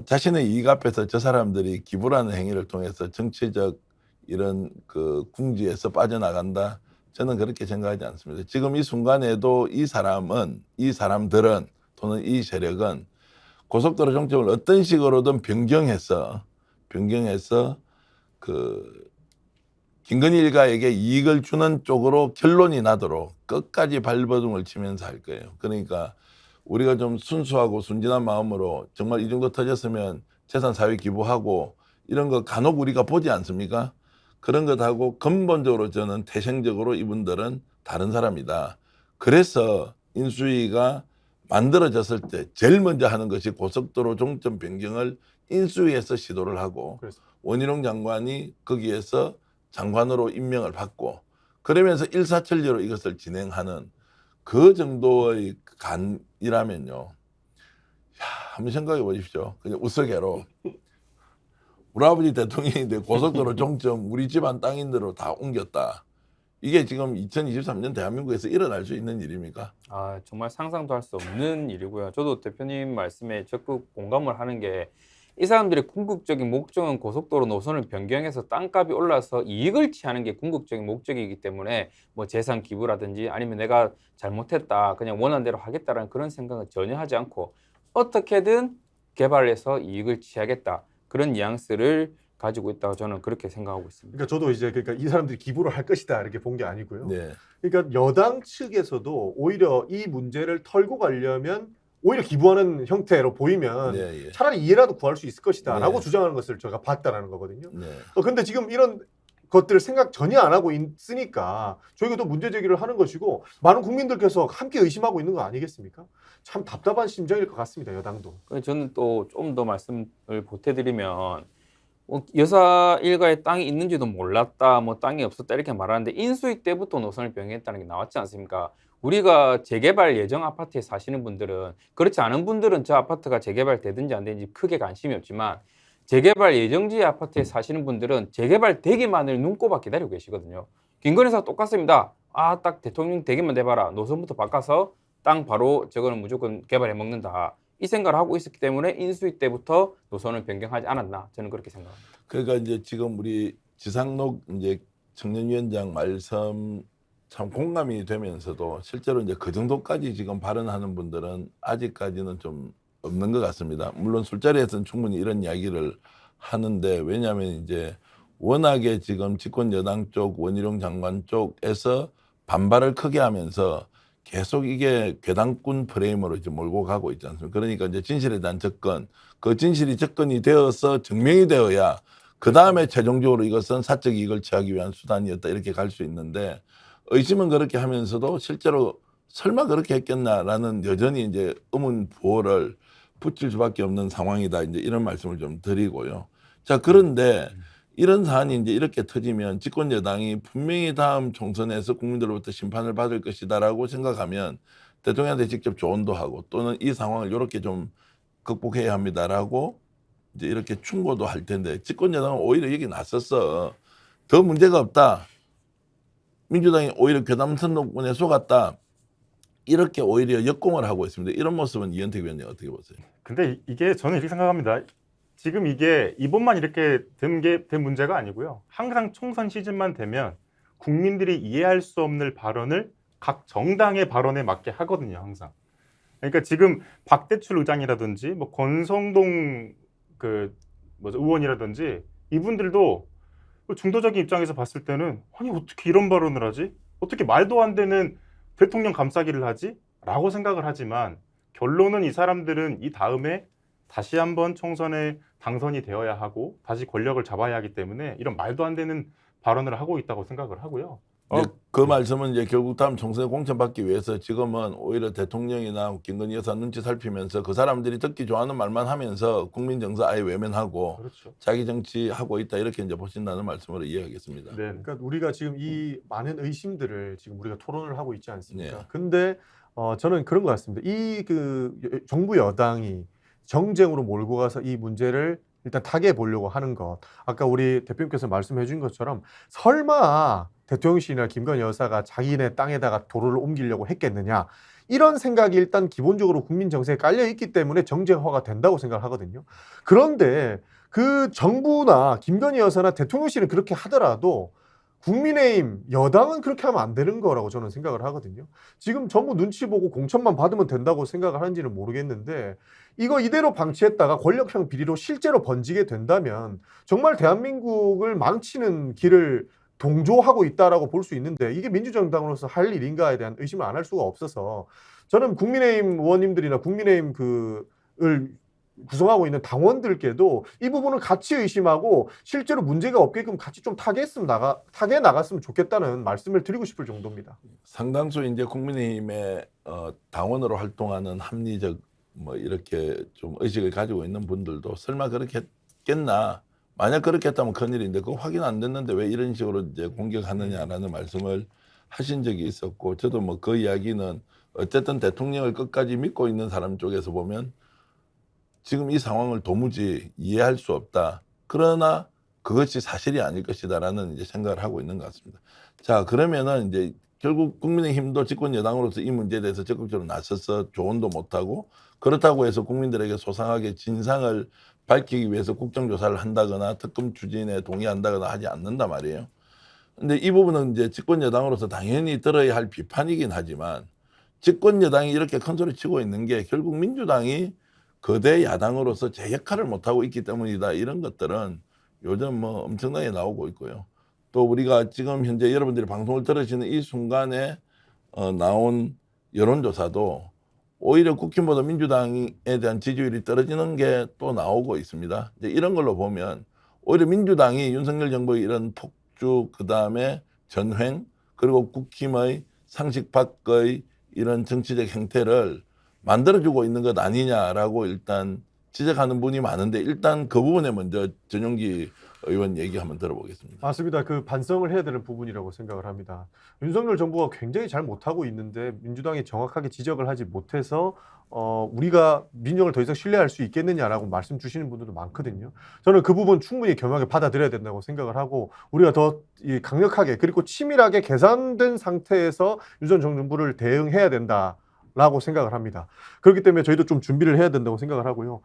자신의 이익 앞에서 저 사람들이 기부라는 행위를 통해서 정치적 이런 그 궁지에서 빠져나간다. 저는 그렇게 생각하지 않습니다. 지금 이 순간에도 이 사람들은 또는 이 세력은 고속도로 정책을 어떤 식으로든 변경해서 그 김건희 일가에게 이익을 주는 쪽으로 결론이 나도록 끝까지 발버둥을 치면서 할 거예요. 그러니까 우리가 좀 순수하고 순진한 마음으로 정말 이 정도 터졌으면 재산 사회 기부하고 이런 거 간혹 우리가 보지 않습니까? 그런 것하고 근본적으로 저는 태생적으로 이분들은 다른 사람이다. 그래서 인수위가 만들어졌을 때 제일 먼저 하는 것이 고속도로 종점 변경을 인수위에서 시도를 하고 원희룡 장관이 거기에서 장관으로 임명을 받고 그러면서 일사천리로 이것을 진행하는 그 정도의 간이라면요. 한번 생각해 보십시오. 그냥 우스개로 우리 아버지 대통령이 고속도로 종점 우리 집안 땅인대로 다 옮겼다. 이게 지금 2023년 대한민국에서 일어날 수 있는 일입니까? 아, 정말 상상도 할 수 없는 일이고요. 저도 대표님 말씀에 적극 공감을 하는 게 이 사람들의 궁극적인 목적은 고속도로 노선을 변경해서 땅값이 올라서 이익을 취하는 게 궁극적인 목적이기 때문에 뭐 재산 기부라든지 아니면 내가 잘못했다 그냥 원하는 대로 하겠다라는 그런 생각은 전혀 하지 않고 어떻게든 개발해서 이익을 취하겠다 그런 뉘앙스를 가지고 있다고 저는 그렇게 생각하고 있습니다. 그러니까 저도 이제 그러니까 이 사람들이 기부를 할 것이다 이렇게 본 게 아니고요. 네. 그러니까 여당 측에서도 오히려 이 문제를 털고 가려면 오히려 기부하는 형태로 보이면 네, 예. 차라리 이해라도 구할 수 있을 것이다라고 네. 주장하는 것을 제가 봤다라는 거거든요. 네. 근데 지금 이런 것들을 생각 전혀 안 하고 있으니까 저희가 또 문제 제기를 하는 것이고 많은 국민들께서 함께 의심하고 있는 거 아니겠습니까? 참 답답한 심정일 것 같습니다. 여당도. 저는 또 좀 더 말씀을 보태드리면 여사 일가의 땅이 있는지도 몰랐다, 뭐 땅이 없었다 이렇게 말하는데 인수위 때부터 노선을 변경했다는 게 나왔지 않습니까? 우리가 재개발 예정 아파트에 사시는 분들은 그렇지 않은 분들은 저 아파트가 재개발 되든지 안 되든지 크게 관심이 없지만 재개발 예정지 아파트에 사시는 분들은 재개발 되기만을 눈꼽아 기다리고 계시거든요. 김건희사 똑같습니다. 아, 딱 대통령 되기만 돼봐라. 노선부터 바꿔서 땅 바로 저거는 무조건 개발해 먹는다. 이 생각을 하고 있었기 때문에 인수위 때부터 노선을 변경하지 않았나 저는 그렇게 생각합니다. 그러니까 이제 지금 우리 지상록 이제 청년위원장 말씀 참 공감이 되면서도 실제로 이제 그 정도까지 지금 발언하는 분들은 아직까지는 좀 없는 것 같습니다. 물론 술자리에서는 충분히 이런 이야기를 하는데 왜냐하면 이제 워낙에 지금 집권 여당 쪽 원희룡 장관 쪽에서 반발을 크게 하면서 계속 이게 괴담꾼 프레임으로 이제 몰고 가고 있지 않습니까? 그러니까 이제 진실에 대한 접근, 그 진실이 접근이 되어서 증명이 되어야 그 다음에 최종적으로 이것은 사적 이익을 취하기 위한 수단이었다 이렇게 갈 수 있는데 의심은 그렇게 하면서도 실제로 설마 그렇게 했겠나라는 여전히 이제 의문 부호를 붙일 수밖에 없는 상황이다 이제 이런 말씀을 좀 드리고요. 자 그런데 이런 사안이 이제 이렇게 터지면 집권 여당이 분명히 다음 총선에서 국민들로부터 심판을 받을 것이다라고 생각하면 대통령한테 직접 조언도 하고 또는 이 상황을 이렇게 좀 극복해야 합니다라고 이제 이렇게 충고도 할 텐데 집권 여당은 오히려 여기 나섰어. 더 문제가 없다. 민주당이 오히려 괴담 선동꾼에 속았다. 이렇게 오히려 역공을 하고 있습니다. 이런 모습은 이현택 위원님 어떻게 보세요? 근데 이게 저는 이렇게 생각합니다. 지금 이게 이번만 이렇게 된 문제가 아니고요. 항상 총선 시즌만 되면 국민들이 이해할 수 없는 발언을 각 정당의 발언에 맞게 하거든요. 항상. 그러니까 지금 박대출 의장이라든지 뭐 권성동 의원이라든지 이분들도 중도적인 입장에서 봤을 때는 아니 어떻게 이런 발언을 하지? 어떻게 말도 안 되는 대통령 감싸기를 하지? 라고 생각을 하지만 결론은 이 사람들은 이 다음에 다시 한번 총선에 당선이 되어야 하고 다시 권력을 잡아야 하기 때문에 이런 말도 안 되는 발언을 하고 있다고 생각을 하고요. 이제 그 말씀은 이제 결국 다음 총선에 공천받기 위해서 지금은 오히려 대통령이나 김건희 여사 눈치 살피면서 그 사람들이 듣기 좋아하는 말만 하면서 국민 정서 아예 외면하고 그렇죠. 자기 정치하고 있다 이렇게 이제 보신다는 말씀으로 이해하겠습니다. 네. 그러니까 우리가 지금 이 많은 의심들을 지금 우리가 토론을 하고 있지 않습니까? 네. 근데 저는 그런 것 같습니다. 이 정부 여당이 정쟁으로 몰고 가서 이 문제를 일단 타개해 보려고 하는 것. 아까 우리 대표님께서 말씀해 준 것처럼 설마 대통령실이나 김건희 여사가 자기네 땅에다가 도로를 옮기려고 했겠느냐. 이런 생각이 일단 기본적으로 국민 정서에 깔려 있기 때문에 정쟁화가 된다고 생각을 하거든요. 그런데 그 정부나 김건희 여사나 대통령실은 그렇게 하더라도 국민의힘 여당은 그렇게 하면 안 되는 거라고 저는 생각을 하거든요. 지금 전부 눈치 보고 공천만 받으면 된다고 생각을 하는지는 모르겠는데 이거 이대로 방치했다가 권력형 비리로 실제로 번지게 된다면 정말 대한민국을 망치는 길을 동조하고 있다라고 볼 수 있는데 이게 민주정당으로서 할 일인가에 대한 의심을 안 할 수가 없어서 저는 국민의힘 의원님들이나 국민의힘 을 구성하고 있는 당원들께도 이 부분을 같이 의심하고 실제로 문제가 없게끔 같이 좀 타개해 나갔으면 좋겠다는 말씀을 드리고 싶을 정도입니다. 상당수 이제 국민의힘의 당원으로 활동하는 합리적 뭐 이렇게 좀 의식을 가지고 있는 분들도 설마 그렇게 했겠나? 만약 그렇게 했다면 큰일인데 그거 확인 안 됐는데 왜 이런 식으로 이제 공격하느냐라는 말씀을 하신 적이 있었고 저도 뭐 그 이야기는 어쨌든 대통령을 끝까지 믿고 있는 사람 쪽에서 보면 지금 이 상황을 도무지 이해할 수 없다. 그러나 그것이 사실이 아닐 것이다라는 이제 생각을 하고 있는 것 같습니다. 자, 그러면은 이제 결국 국민의힘도 집권 여당으로서 이 문제에 대해서 적극적으로 나서서 조언도 못하고 그렇다고 해서 국민들에게 소상하게 진상을 밝히기 위해서 국정조사를 한다거나 특검 추진에 동의한다거나 하지 않는단 말이에요. 근데 이 부분은 이제 집권 여당으로서 당연히 들어야 할 비판이긴 하지만 집권 여당이 이렇게 큰 소리 치고 있는 게 결국 민주당이 거대 야당으로서 제 역할을 못하고 있기 때문이다. 이런 것들은 요즘 뭐 엄청나게 나오고 있고요. 또 우리가 지금 현재 여러분들이 방송을 들으시는 이 순간에 나온 여론조사도 오히려 국힘보다 민주당에 대한 지지율이 떨어지는 게 또 나오고 있습니다. 이제 이런 걸로 보면 오히려 민주당이 윤석열 정부의 이런 폭주 그다음에 전횡 그리고 국힘의 상식 밖의 이런 정치적 행태를 만들어주고 있는 것 아니냐라고 일단 지적하는 분이 많은데 일단 그 부분에 먼저 전용기 의원 얘기 한번 들어보겠습니다. 맞습니다. 그 반성을 해야 되는 부분이라고 생각을 합니다. 윤석열 정부가 굉장히 잘 못하고 있는데 민주당이 정확하게 지적을 하지 못해서 우리가 민정을 더 이상 신뢰할 수 있겠느냐라고 말씀 주시는 분들도 많거든요. 저는 그 부분 충분히 겸하게 받아들여야 된다고 생각을 하고 우리가 더 강력하게 그리고 치밀하게 계산된 상태에서 윤석열 정부를 대응해야 된다라고 생각을 합니다. 그렇기 때문에 저희도 좀 준비를 해야 된다고 생각을 하고요.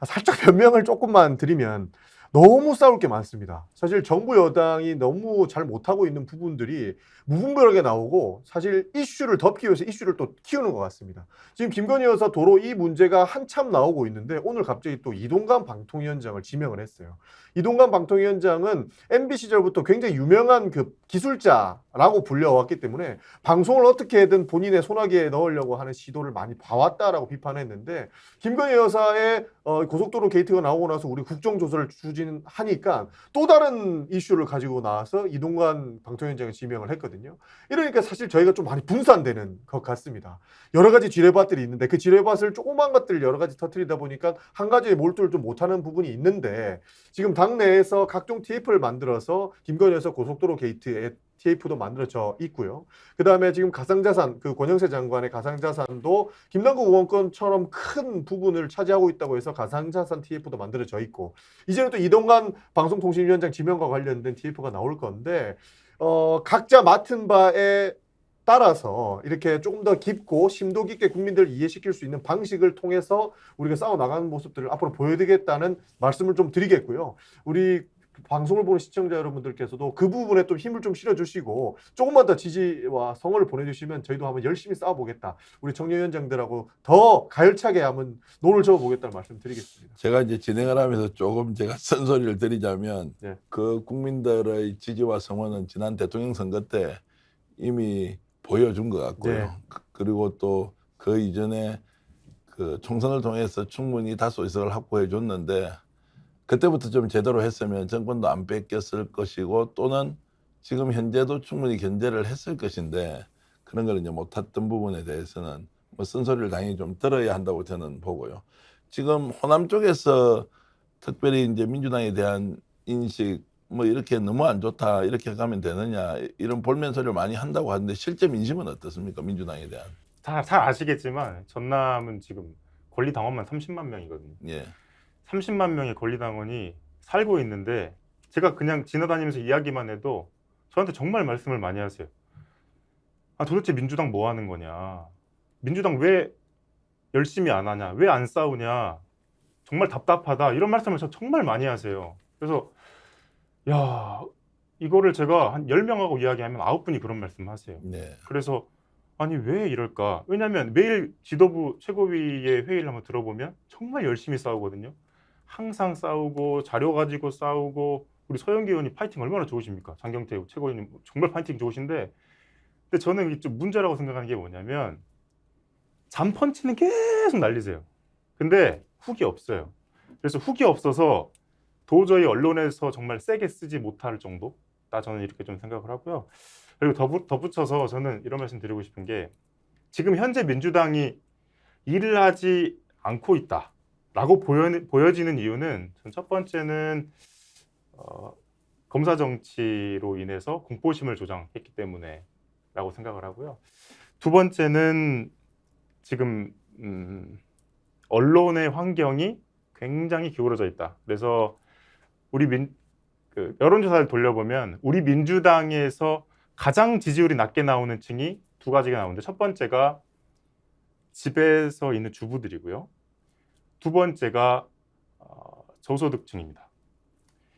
살짝 변명을 조금만 드리면 너무 싸울 게 많습니다. 사실 정부 여당이 너무 잘 못하고 있는 부분들이 무분별하게 나오고 사실 이슈를 덮기 위해서 이슈를 또 키우는 것 같습니다. 지금 김건희 여사 도로 이 문제가 한참 나오고 있는데 오늘 갑자기 또 이동관 방통위원장을 지명을 했어요. 이동관 방통위원장은 MB 시절부터 굉장히 유명한 그 기술자라고 불려왔기 때문에 방송을 어떻게든 본인의 손아귀에 넣으려고 하는 시도를 많이 봐왔다라고 비판했는데 김건희 여사의 고속도로 게이트가 나오고 나서 우리 국정조사를 추진하니까 또 다른 이슈를 가지고 나와서 이동관 방통위원장을 지명을 했거든요. 이러니까 사실 저희가 좀 많이 분산되는 것 같습니다. 여러 가지 지뢰밭들이 있는데 그 지뢰밭을 조그만 것들을 여러 가지 터뜨리다 보니까 한 가지에 몰두를 좀 못하는 부분이 있는데 지금 당내에서 각종 TF를 만들어서 김건희 여사 고속도로 게이트에 TF도 만들어져 있고요. 그 다음에 지금 가상자산, 그 권영세 장관의 가상자산도 김남국 의원권처럼 큰 부분을 차지하고 있다고 해서 가상자산 TF도 만들어져 있고, 이제는 또 이동관 방송통신위원장 지명과 관련된 TF가 나올 건데, 각자 맡은 바에 따라서 이렇게 조금 더 깊고 심도 깊게 국민들을 이해시킬 수 있는 방식을 통해서 우리가 싸워 나가는 모습들을 앞으로 보여드리겠다는 말씀을 좀 드리겠고요. 우리 방송을 보는 시청자 여러분들께서도 그 부분에 좀 힘을 좀 실어주시고 조금만 더 지지와 성원을 보내주시면 저희도 한번 열심히 싸워보겠다. 우리 청년위원장들하고 더 가열차게 한번 노를 저어보겠다는 말씀 드리겠습니다. 제가 이제 진행을 하면서 조금 제가 쓴소리를 드리자면 네. 그 국민들의 지지와 성원은 지난 대통령 선거 때 이미 보여준 것 같고요. 네. 그리고 또 그 이전에 그 총선을 통해서 충분히 다수 의석을 확보해 줬는데 그때부터 좀 제대로 했으면 정권도 안 뺏겼을 것이고 또는 지금 현재도 충분히 견제를 했을 것인데 그런 걸 이제 못했던 부분에 대해서는 뭐 쓴소리를 당연히 좀 들어야 한다고 저는 보고요. 지금 호남 쪽에서 특별히 이제 민주당에 대한 인식 뭐 이렇게 너무 안 좋다 이렇게 가면 되느냐 이런 볼멘 소리를 많이 한다고 하는데 실제 민심은 어떻습니까? 민주당에 대한. 잘 아시겠지만 전남은 지금 권리당원만 30만 명이거든요. 예. 30만 명의 권리당원이 살고 있는데 제가 그냥 지나다니면서 이야기만 해도 저한테 정말 말씀을 많이 하세요. 아, 도대체 민주당 뭐 하는 거냐? 민주당 왜 열심히 안 하냐? 왜 안 싸우냐? 정말 답답하다. 이런 말씀을 저 정말 많이 하세요. 그래서 야, 이거를 제가 한 10명하고 이야기하면 9분이 그런 말씀 하세요. 네. 그래서 아니 왜 이럴까? 왜냐하면 매일 지도부 최고위의 회의를 한번 들어보면 정말 열심히 싸우거든요. 항상 싸우고 자료 가지고 싸우고 우리 서영기 의원이 파이팅 얼마나 좋으십니까? 장경태 최고위님 정말 파이팅 좋으신데 근데 저는 이게 좀 문제라고 생각하는 게 뭐냐면 잠펀치는 계속 날리세요. 근데 훅이 없어요. 그래서 훅이 없어서 도저히 언론에서 정말 세게 쓰지 못할 정도다 저는 이렇게 좀 생각을 하고요. 그리고 덧붙여서 저는 이런 말씀 드리고 싶은 게 지금 현재 민주당이 일을 하지 않고 있다라고 보여지는 이유는 전 첫 번째는 검사 정치로 인해서 공포심을 조장했기 때문에라고 생각을 하고요. 두 번째는 지금 언론의 환경이 굉장히 기울어져 있다. 그래서 우리 그 여론조사를 돌려보면 우리 민주당에서 가장 지지율이 낮게 나오는 층이 두 가지가 나오는데 첫 번째가 집에서 있는 주부들이고요. 두 번째가 저소득층입니다.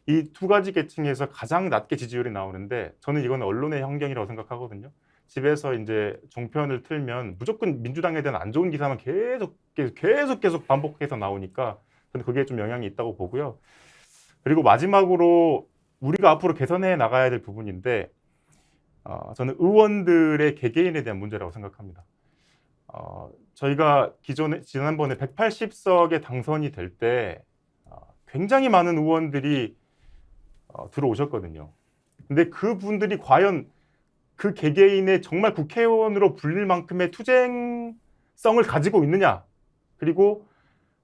이 두 가지 계층에서 가장 낮게 지지율이 나오는데 저는 이건 언론의 환경이라고 생각하거든요. 집에서 이제 종편을 틀면 무조건 민주당에 대한 안 좋은 기사만 계속 반복해서 나오니까 저는 그게 좀 영향이 있다고 보고요. 그리고 마지막으로 우리가 앞으로 개선해 나가야 될 부분인데 저는 의원들의 개개인에 대한 문제라고 생각합니다. 저희가 지난번에 180석에 당선이 될 때 굉장히 많은 의원들이 들어오셨거든요. 근데 그분들이 과연 그 개개인의 정말 국회의원으로 불릴 만큼의 투쟁성을 가지고 있느냐, 그리고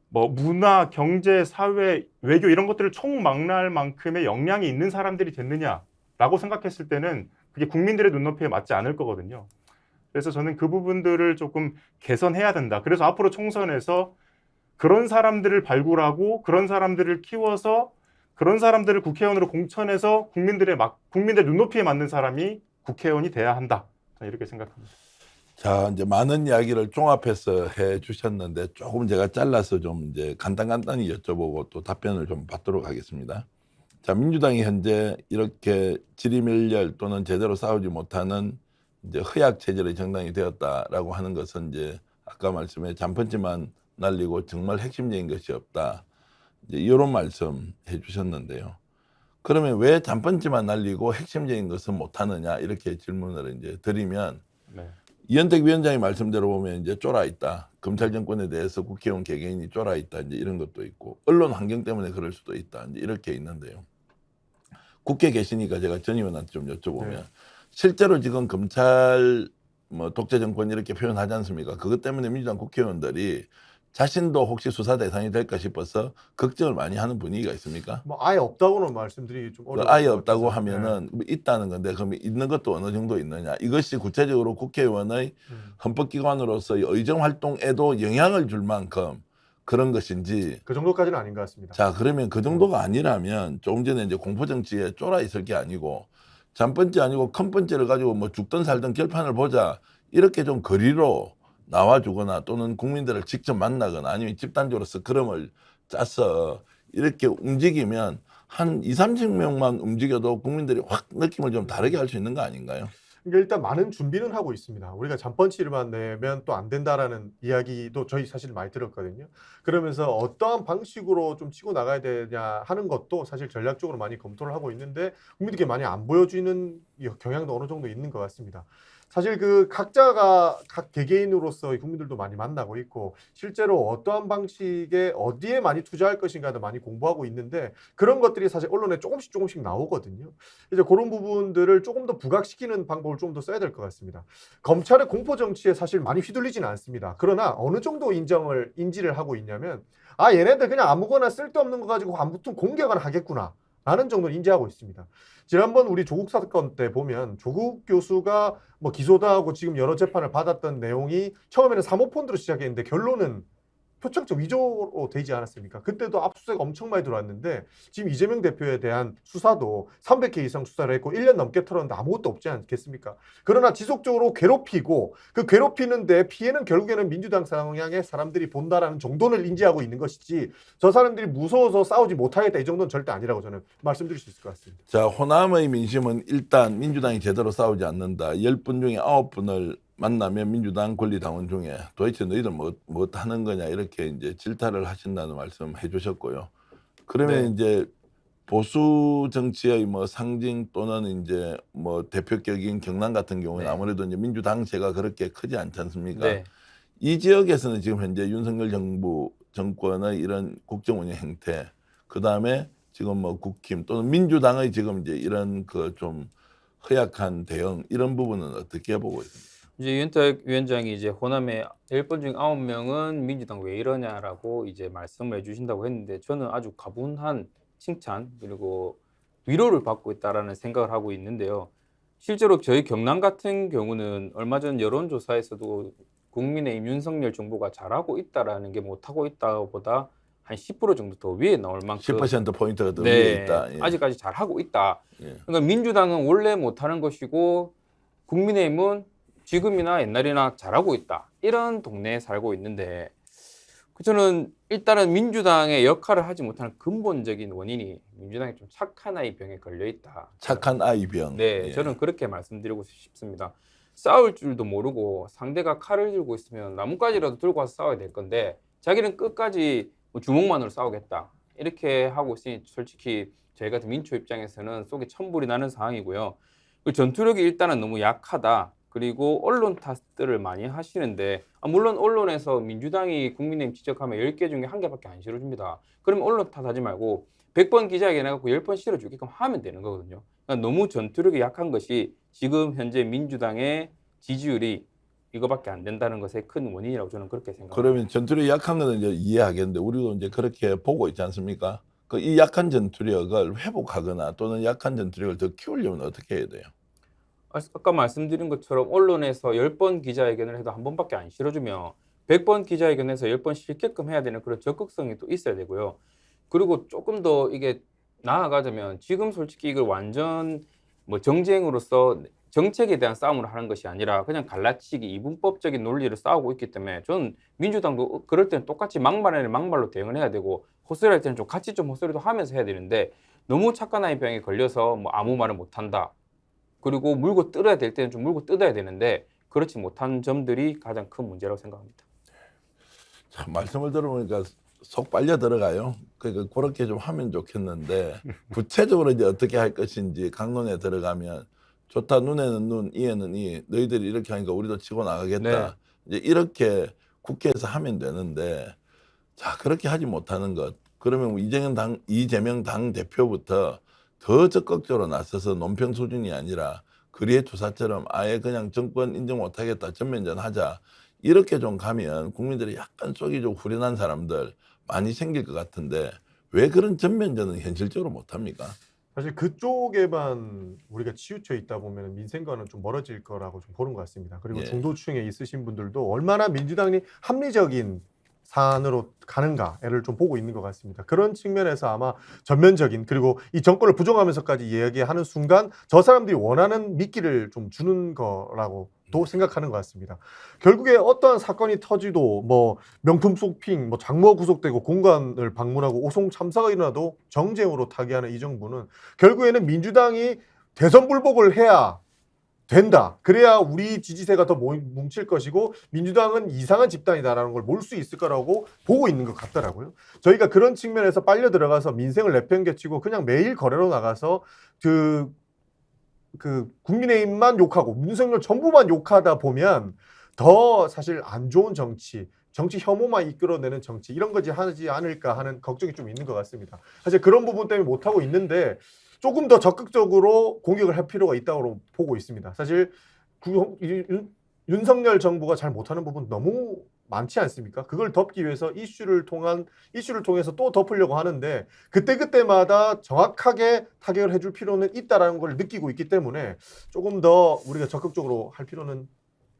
뭐 문화, 경제, 사회, 외교 이런 것들을 총망라할 만큼의 역량이 있는 사람들이 됐느냐라고 생각했을 때는 그게 국민들의 눈높이에 맞지 않을 거거든요. 그래서 저는 그 부분들을 조금 개선해야 된다. 그래서 앞으로 총선에서 그런 사람들을 발굴하고 그런 사람들을 키워서 그런 사람들을 국회의원으로 공천해서 국민들 눈높이에 맞는 사람이 국회의원이 돼야 한다. 저는 이렇게 생각합니다. 자, 이제 많은 이야기를 종합해서 해 주셨는데 조금 제가 잘라서 좀 이제 간단히 여쭤보고 또 답변을 좀 받도록 하겠습니다. 자, 민주당이 현재 이렇게 지리멸렬 또는 제대로 싸우지 못하는 이제 허약 체질의 정당이 되었다라고 하는 것은 이제 아까 말씀에 잔펀치만 날리고 정말 핵심적인 것이 없다. 이제 이런 말씀 해주셨는데요. 그러면 왜 잔펀치만 날리고 핵심적인 것은 못하느냐 이렇게 질문을 이제 드리면 네. 이현택 위원장의 말씀대로 보면 이제 쫄아 있다. 검찰 정권에 대해서 국회의원 개개인이 쫄아 있다. 이제 이런 것도 있고 언론 환경 때문에 그럴 수도 있다. 이제 이렇게 있는데요. 국회 계시니까 제가 전 의원한테 좀 여쭤보면 네. 실제로 지금 검찰 뭐 독재 정권 이렇게 표현하지 않습니까? 그것 때문에 민주당 국회의원들이 자신도 혹시 수사 대상이 될까 싶어서 걱정을 많이 하는 분위기가 있습니까? 뭐 아예 없다고는 말씀드리기 좀 어려워요. 아예 없다고 하면은 있다는 건데 그럼 있는 것도 어느 정도 있느냐? 이것이 구체적으로 국회의원의 헌법기관으로서의 의정 활동에도 영향을 줄 만큼 그런 것인지. 그 정도까지는 아닌 것 같습니다. 자, 그러면 그 정도가 아니라면 조금 전에 이제 공포 정치에 쫄아 있을 게 아니고 잔번째 아니고 큰 번째를 가지고 뭐 죽든 살든 결판을 보자 이렇게 좀 거리로 나와주거나 또는 국민들을 직접 만나거나 아니면 집단적으로 스크럼을 짜서 이렇게 움직이면 한 20-30명만 움직여도 국민들이 확 느낌을 좀 다르게 할 수 있는 거 아닌가요? 그러니까 일단 많은 준비는 하고 있습니다. 우리가 잔펀치를만 내면 또 안 된다라는 이야기도 저희 사실 많이 들었거든요. 그러면서 어떠한 방식으로 좀 치고 나가야 되냐 하는 것도 사실 전략적으로 많이 검토를 하고 있는데 국민들께 많이 안 보여주는 경향도 어느 정도 있는 것 같습니다. 사실 그 각자가 각 개개인으로서 국민들도 많이 만나고 있고 실제로 어떠한 방식에 어디에 많이 투자할 것인가도 많이 공부하고 있는데 그런 것들이 사실 언론에 조금씩 나오거든요. 이제 그런 부분들을 조금 더 부각시키는 방법을 좀 더 써야 될 것 같습니다. 검찰의 공포 정치에 사실 많이 휘둘리지는 않습니다. 그러나 어느 정도 인지를 하고 있냐면 얘네들 그냥 아무거나 쓸데없는 거 가지고 아무튼 공격을 하겠구나 라는 정도는 인지하고 있습니다. 지난번 우리 조국 사건 때 보면 조국 교수가 뭐 기소도 하고 지금 여러 재판을 받았던 내용이 처음에는 사모펀드로 시작했는데 결론은 표창장 위조로 되지 않았습니까? 그때도 압수수색 엄청 많이 들어왔는데 지금 이재명 대표에 대한 수사도 300회 이상 수사를 했고 1년 넘게 털었는데 아무것도 없지 않겠습니까? 그러나 지속적으로 괴롭히고 그 괴롭히는데 피해는 결국에는 민주당 성향의 사람들이 본다라는 정도는 인지하고 있는 것이지 저 사람들이 무서워서 싸우지 못하겠다 이 정도는 절대 아니라고 저는 말씀드릴 수 있을 것 같습니다. 자, 호남의 민심은 일단 민주당이 제대로 싸우지 않는다. 10분 중에 9분을 만나면 민주당 권리당원 중에 도대체 너희들 뭐 하는 거냐 이렇게 이제 질타를 하신다는 말씀 해주셨고요. 그러면 네. 이제 보수 정치의 뭐 상징 또는 이제 뭐 대표격인 경남 같은 경우는 네. 아무래도 이제 민주당세가 그렇게 크지 않지 않습니까? 네. 이 지역에서는 지금 현재 윤석열 정권의 이런 국정 운영 행태, 그 다음에 지금 뭐 국힘 또는 민주당의 지금 이제 이런 그 좀 허약한 대응 이런 부분은 어떻게 보고 있습니까? 이제 이현택 위원장이 이제 호남에 10번 중 9명은 민주당 왜 이러냐라고 이제 말씀을 해주신다고 했는데 저는 아주 가분한 칭찬 그리고 위로를 받고 있다라는 생각을 하고 있는데요. 실제로 저희 경남 같은 경우는 얼마 전 여론조사에서도 국민의힘 윤석열 정부가 잘하고 있다라는 게 못하고 있다보다 한 10% 정도 더 위에 나올 만큼 10% 포인트가 더 네, 위에 있다. 예. 아직까지 잘 하고 있다. 예. 그러니까 민주당은 원래 못하는 것이고 국민의힘은 지금이나 옛날이나 잘하고 있다. 이런 동네에 살고 있는데 저는 일단은 민주당의 역할을 하지 못하는 근본적인 원인이 민주당이 좀 착한 아이 병에 걸려 있다. 착한 아이 병. 네, 예. 저는 그렇게 말씀드리고 싶습니다. 싸울 줄도 모르고 상대가 칼을 들고 있으면 나뭇가지라도 들고 와서 싸워야 될 건데 자기는 끝까지 뭐 주먹만으로 싸우겠다. 이렇게 하고 있으니 솔직히 저희 같은 민초 입장에서는 속에 천불이 나는 상황이고요. 그 전투력이 일단은 너무 약하다. 그리고 언론 탓들을 많이 하시는데 물론 언론에서 민주당이 국민의힘 지적하면 10개 중에 1개밖에 안 실어줍니다. 그러면 언론 탓하지 말고 100번 기자회견 해갖고 10번 실어주게끔 하면 되는 거거든요. 그러니까 너무 전투력이 약한 것이 지금 현재 민주당의 지지율이 이거밖에 안 된다는 것의 큰 원인이라고 저는 그렇게 생각합니다. 그러면 전투력이 약한 거는 이제 이해하겠는데 우리도 이제 그렇게 보고 있지 않습니까? 그 이 약한 전투력을 회복하거나 또는 약한 전투력을 더 키우려면 어떻게 해야 돼요? 아까 말씀드린 것처럼 언론에서 10번 기자회견을 해도 한 번밖에 안 실어주면 100번 기자회견에서 10번 실게끔 해야 되는 그런 적극성이 또 있어야 되고요. 그리고 조금 더 이게 나아가자면 지금 솔직히 이걸 완전 뭐 정쟁으로서 정책에 대한 싸움을 하는 것이 아니라 그냥 갈라치기 이분법적인 논리를 싸우고 있기 때문에 저는 민주당도 그럴 때는 똑같이 막말에는 막말로 대응을 해야 되고 헛소리할 때는 좀 같이 좀 헛소리도 하면서 해야 되는데 너무 착한 아이 병에 걸려서 뭐 아무 말을 못한다. 그리고 물고 뜯어야 될 때는 좀 물고 뜯어야 되는데 그렇지 못한 점들이 가장 큰 문제라고 생각합니다. 참 말씀을 들어보니까 속 빨려 들어가요. 그러니까 그렇게 좀 하면 좋겠는데 구체적으로 이제 어떻게 할 것인지 강론에 들어가면 좋다 눈에는 눈 이에는 이 너희들이 이렇게 하니까 우리도 치고 나가겠다. 이제 이렇게 국회에서 하면 되는데 자 그렇게 하지 못하는 것 그러면 이재명 당 대표부터 더 적극적으로 나서서 논평 수준이 아니라 거리의 투사처럼 아예 그냥 정권 인정 못하겠다 전면전 하자 이렇게 좀 가면 국민들이 약간 속이 좀 후련한 사람들 많이 생길 것 같은데 왜 그런 전면전은 현실적으로 못합니까? 사실 그쪽에만 우리가 치우쳐 있다 보면 민생과는 좀 멀어질 거라고 좀 보는 것 같습니다. 그리고 예. 중도층에 있으신 분들도 얼마나 민주당이 합리적인 사안으로 가는가를 좀 보고 있는 것 같습니다. 그런 측면에서 아마 전면적인 그리고 이 정권을 부정하면서까지 이야기하는 순간 저 사람들이 원하는 미끼를 좀 주는 거라고 또 생각하는 것 같습니다. 결국에 어떠한 사건이 터지도 뭐 명품 쇼핑, 뭐 장모 구속되고 공관을 방문하고 오송 참사가 일어나도 정쟁으로 타개하는 이 정부는 결국에는 민주당이 대선 불복을 해야 된다. 그래야 우리 지지세가 더 뭉칠 것이고 민주당은 이상한 집단이다라는 걸 몰 수 있을 거라고 보고 있는 것 같더라고요. 저희가 그런 측면에서 빨려 들어가서 민생을 내팽개치고 그냥 매일 거래로 나가서 그 국민의힘만 욕하고 윤석열 전부만 욕하다 보면 더 사실 안 좋은 정치 혐오만 이끌어내는 정치 이런 거지 하지 않을까 하는 걱정이 좀 있는 것 같습니다. 사실 그런 부분 때문에 못하고 있는데 조금 더 적극적으로 공격을 할 필요가 있다고 보고 있습니다. 사실 윤석열 정부가 잘 못하는 부분 너무 많지 않습니까? 그걸 덮기 위해서 이슈를 통해서 또 덮으려고 하는데 그때마다 정확하게 타격을 해줄 필요는 있다라는 걸 느끼고 있기 때문에 조금 더 우리가 적극적으로 할 필요는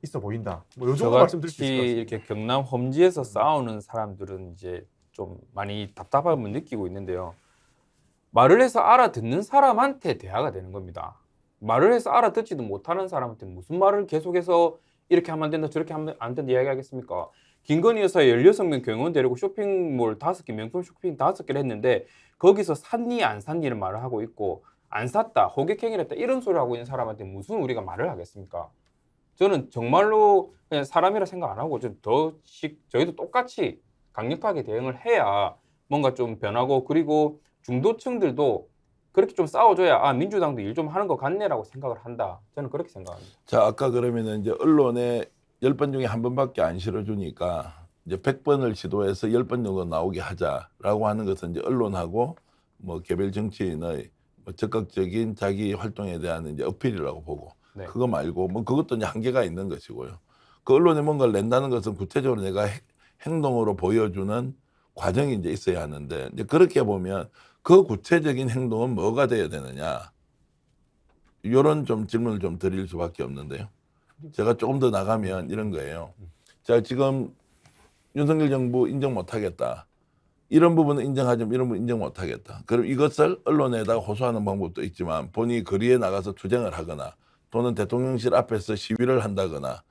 있어 보인다. 뭐 요 정도 말씀드릴 수 있을 것 같습니다. 이렇게 경남 험지에서 싸우는 사람들은 이제 좀 많이 답답함을 느끼고 있는데요. 말을 해서 알아듣는 사람한테 대화가 되는 겁니다. 말을 해서 알아듣지도 못하는 사람한테 무슨 말을 계속해서 이렇게 하면 안 된다 저렇게 하면 안 된다 이야기하겠습니까? 김건희 여사의 16명 경호원 데리고 쇼핑몰 5개 명품 쇼핑 5개를 했는데 거기서 샀니 안 샀니를 말을 하고 있고 안 샀다 호객행위를 했다 이런 소리를 하고 있는 사람한테 무슨 우리가 말을 하겠습니까? 저는 정말로 그냥 사람이라 생각 안 하고 저희도 똑같이 강력하게 대응을 해야 뭔가 좀 변하고 그리고 중도층들도 그렇게 좀 싸워줘야 민주당도 일 좀 하는 것 같네라고 생각을 한다. 저는 그렇게 생각합니다. 자 아까 그러면은 이제 언론에 10번 중에 한 번밖에 안 실어주니까 이제 100번을 시도해서 10번 정도 나오게 하자라고 하는 것은 이제 언론하고 뭐 개별 정치인의 뭐 적극적인 자기 활동에 대한 이제 어필이라고 보고 네. 그거 말고 뭐 그것도 이제 한계가 있는 것이고요. 그 언론에 뭔가를 낸다는 것은 구체적으로 내가 행동으로 보여주는 과정이 이제 있어야 하는데 이제 그렇게 보면 그 구체적인 행동은 뭐가 돼야 되느냐 이런 좀 질문을 좀 드릴 수밖에 없는데요. 제가 조금 더 나가면 이런 거예요. 자 지금 윤석열 정부 인정 못하겠다. 이런 부분은 인정하지만 이런 부분 인정 못하겠다. 그럼 이것을 언론에다가 호소하는 방법도 있지만 본인이 거리에 나가서 투쟁을 하거나 또는 대통령실 앞에서 시위를 한다거나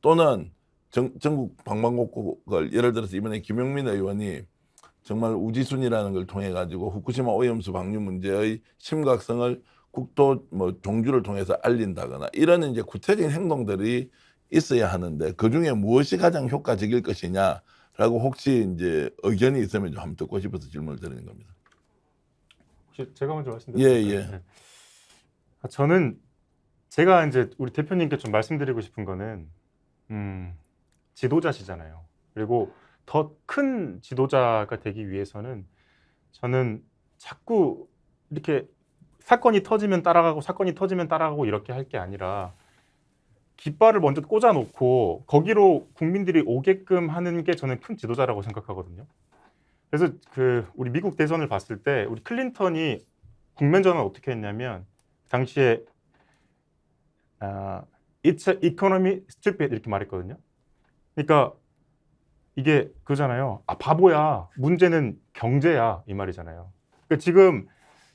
또는 전국 방방곡곡을 예를 들어서 이번에 김용민 의원이 정말 우지순이라는 걸 통해 가지고 후쿠시마 오염수 방류 문제의 심각성을 국토 뭐 종주를 통해서 알린다거나 이런 이제 구체적인 행동들이 있어야 하는데 그 중에 무엇이 가장 효과적일 것이냐라고 혹시 이제 의견이 있으면 좀 한번 듣고 싶어서 질문을 드리는 겁니다. 혹시 제가 먼저 말씀드릴까요? 예. 네. 저는 제가 이제 우리 대표님께 좀 말씀드리고 싶은 거는 지도자시잖아요. 그리고 더 큰 지도자가 되기 위해서는 저는 자꾸 이렇게 사건이 터지면 따라가고 사건이 터지면 따라가고 이렇게 할 게 아니라 깃발을 먼저 꽂아놓고 거기로 국민들이 오게끔 하는 게 저는 큰 지도자라고 생각하거든요. 그래서 그 우리 미국 대선을 봤을 때 우리 클린턴이 국면 전환 어떻게 했냐면 당시에 It's a economy stupid 이렇게 말했거든요. 그러니까 이게 그잖아요. 아 바보야. 문제는 경제야 이 말이잖아요. 그러니까 지금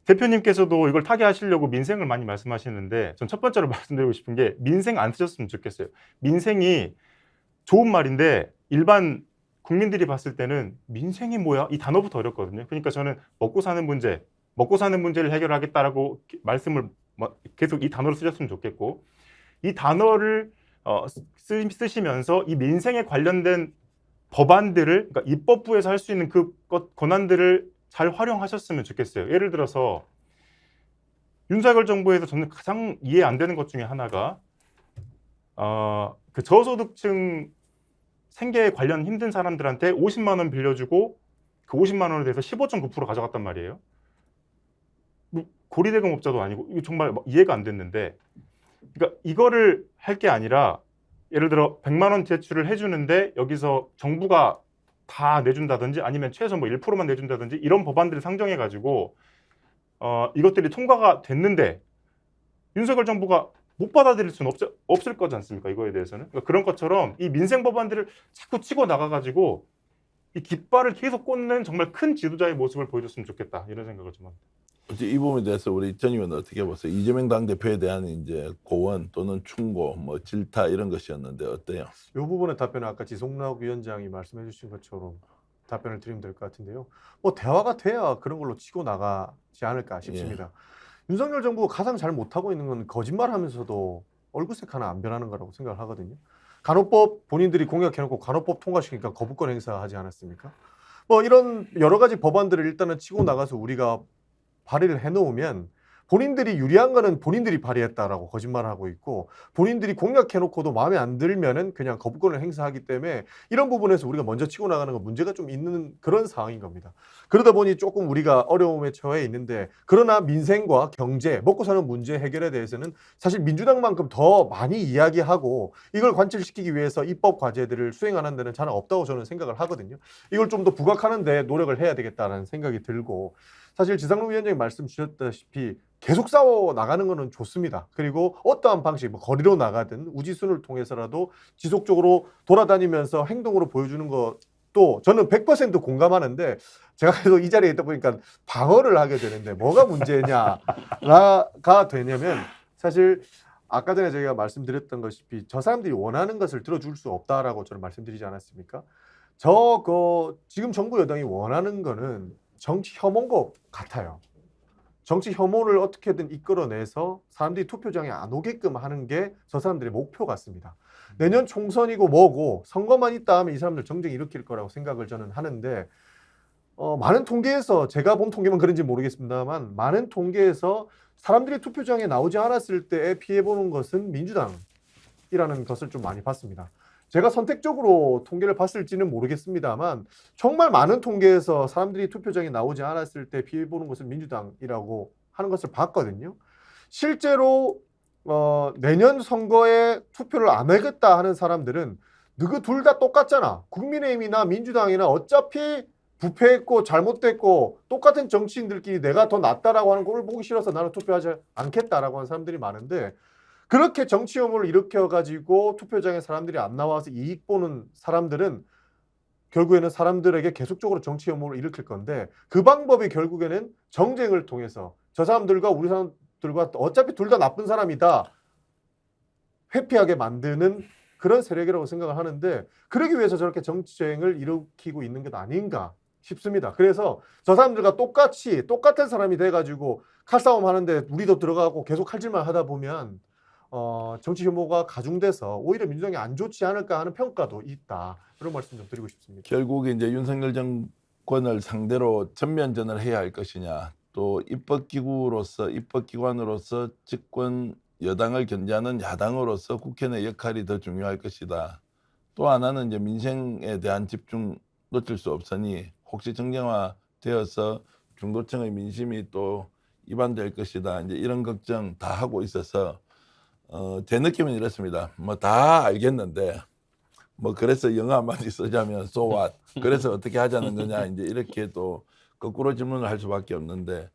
대표님께서도 이걸 타개하시려고 민생을 많이 말씀하시는데 전 첫 번째로 말씀드리고 싶은 게 민생 안 쓰셨으면 좋겠어요. 민생이 좋은 말인데 일반 국민들이 봤을 때는 민생이 뭐야? 이 단어부터 어렵거든요. 그러니까 저는 먹고 사는 문제를 해결하겠다라고 말씀을 계속 이 단어를 쓰셨으면 좋겠고 이 단어를 쓰시면서 이 민생에 관련된 법안들을 그러니까 입법부에서 할 수 있는 그 권한들을 잘 활용하셨으면 좋겠어요. 예를 들어서 윤석열 정부에서 저는 가장 이해 안 되는 것 중에 하나가 그 저소득층 생계에 관련 힘든 사람들한테 50만 원 빌려주고 그 50만 원에 대해서 15.9% 가져갔단 말이에요. 뭐 고리대금업자도 아니고 이거 정말 이해가 안 됐는데 그러니까 이거를 할 게 아니라 예를 들어 100만 원 대출을 해주는데 여기서 정부가 다 내준다든지 아니면 최소 뭐 1%만 내준다든지 이런 법안들을 상정해 가지고 이것들이 통과가 됐는데 윤석열 정부가 못 받아들일 수는 없을 거지 않습니까? 이거에 대해서는 그러니까 그런 것처럼 이 민생 법안들을 자꾸 치고 나가 가지고 이 깃발을 계속 꽂는 정말 큰 지도자의 모습을 보여줬으면 좋겠다 이런 생각을 좀 합니다. 이 부분에 대해서 우리 전 의원은 어떻게 보세요? 이재명 당대표에 대한 이제 고언 또는 충고, 뭐 질타 이런 것이었는데 어때요? 이 부분의 답변은 아까 지성락 위원장이 말씀해 주신 것처럼 답변을 드리면 될 것 같은데요. 뭐 대화가 돼야 그런 걸로 치고 나가지 않을까 싶습니다. 윤석열 정부가 가장 잘 못하고 있는 건 거짓말하면서도 얼굴색 하나 안 변하는 거라고 생각을 하거든요. 간호법 본인들이 공약해놓고 간호법 통과시키니까 거부권 행사하지 않았습니까? 뭐 이런 여러 가지 법안들을 일단은 치고 나가서 우리가 발의를 해놓으면 본인들이 유리한 거는 본인들이 발의했다라고 거짓말을 하고 있고 본인들이 공약해놓고도 마음에 안 들면은 그냥 거부권을 행사하기 때문에 이런 부분에서 우리가 먼저 치고 나가는 건 문제가 좀 있는 그런 상황인 겁니다. 그러다 보니 조금 우리가 어려움에 처해 있는데 그러나 민생과 경제, 먹고 사는 문제 해결에 대해서는 사실 민주당만큼 더 많이 이야기하고 이걸 관철시키기 위해서 입법 과제들을 수행하는 데는 잘 없다고 저는 생각을 하거든요. 이걸 좀 더 부각하는 데 노력을 해야 되겠다는 생각이 들고 사실 지상록 위원장이 말씀 주셨다시피 계속 싸워 나가는 것은 좋습니다. 그리고 어떠한 방식, 뭐 거리로 나가든 우지순을 통해서라도 지속적으로 돌아다니면서 행동으로 보여주는 것도 저는 100% 공감하는데 제가 계속 이 자리에 있다 보니까 방어를 하게 되는데 뭐가 문제냐가 되냐면 사실 아까 전에 저희가 말씀드렸던 것이피 저 사람들이 원하는 것을 들어줄 수 없다라고 저는 말씀드리지 않았습니까? 지금 정부 여당이 원하는 거는 정치 혐오인 것 같아요. 정치 혐오를 어떻게든 이끌어내서 사람들이 투표장에 안 오게끔 하는 게 저 사람들의 목표 같습니다. 내년 총선이고 뭐고 선거만 있다 하면 이 사람들 정쟁 일으킬 거라고 생각을 저는 하는데 많은 통계에서 제가 본 통계만 그런지 모르겠습니다만 많은 통계에서 사람들이 투표장에 나오지 않았을 때 피해보는 것은 민주당이라는 것을 좀 많이 봤습니다. 제가 선택적으로 통계를 봤을지는 모르겠습니다만 정말 많은 통계에서 사람들이 투표장에 나오지 않았을 때 피해보는 것은 민주당이라고 하는 것을 봤거든요. 실제로 내년 선거에 투표를 안 하겠다 하는 사람들은 너희 둘 다 똑같잖아. 국민의힘이나 민주당이나 어차피 부패했고 잘못됐고 똑같은 정치인들끼리 내가 더 낫다라고 하는 걸 보기 싫어서 나는 투표하지 않겠다라고 하는 사람들이 많은데 그렇게 정치 혐오를 일으켜가지고 투표장에 사람들이 안 나와서 이익 보는 사람들은 결국에는 사람들에게 계속적으로 정치 혐오를 일으킬 건데 그 방법이 결국에는 정쟁을 통해서 저 사람들과 우리 사람들과 어차피 둘 다 나쁜 사람이다 회피하게 만드는 그런 세력이라고 생각을 하는데 그러기 위해서 저렇게 정치쟁을 일으키고 있는 게 아닌가 싶습니다. 그래서 저 사람들과 똑같은 사람이 돼가지고 칼싸움 하는데 우리도 들어가고 계속 칼질만 하다 보면 정치 혐오가 가중돼서 오히려 민주당이 안 좋지 않을까 하는 평가도 있다. 그런 말씀 좀 드리고 싶습니다. 결국 이제 윤석열 정권을 상대로 전면전을 해야 할 것이냐, 또 입법기구로서 입법기관으로서 집권 여당을 견제하는 야당으로서 국회 내 역할이 더 중요할 것이다. 또 하나는 이제 민생에 대한 집중 놓칠 수 없으니 혹시 정쟁화되어서 중도층의 민심이 또 이반될 것이다. 이제 이런 걱정 다 하고 있어서 제 느낌은 이렇습니다. 뭐 다 알겠는데 뭐 그래서 영어 한마디 쓰자면 so what? 그래서 어떻게 하자는 거냐? 이제 이렇게 또 거꾸로 질문을 할 수밖에 없는데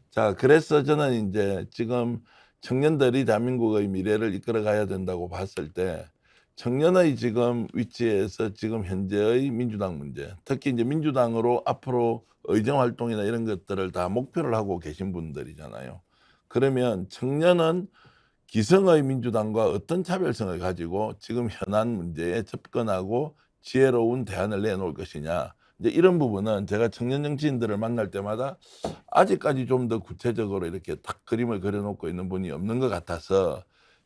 자 그래서 저는 이제 지금 청년들이 대한민국의 미래를 이끌어가야 된다고 봤을 때 청년의 지금 위치에서 지금 현재의 민주당 문제, 특히 이제 민주당으로 앞으로 의정 활동이나 이런 것들을 다 목표를 하고 계신 분들이잖아요. 그러면 청년은 기성의 민주당과 어떤 차별성을 가지고 지금 현안 문제에 접근하고 지혜로운 대안을 내놓을 것이냐. 이제 이런 부분은 제가 청년 정치인들을 만날 때마다 아직까지 좀 더 구체적으로 이렇게 딱 그림을 그려놓고 있는 분이 없는 것 같아서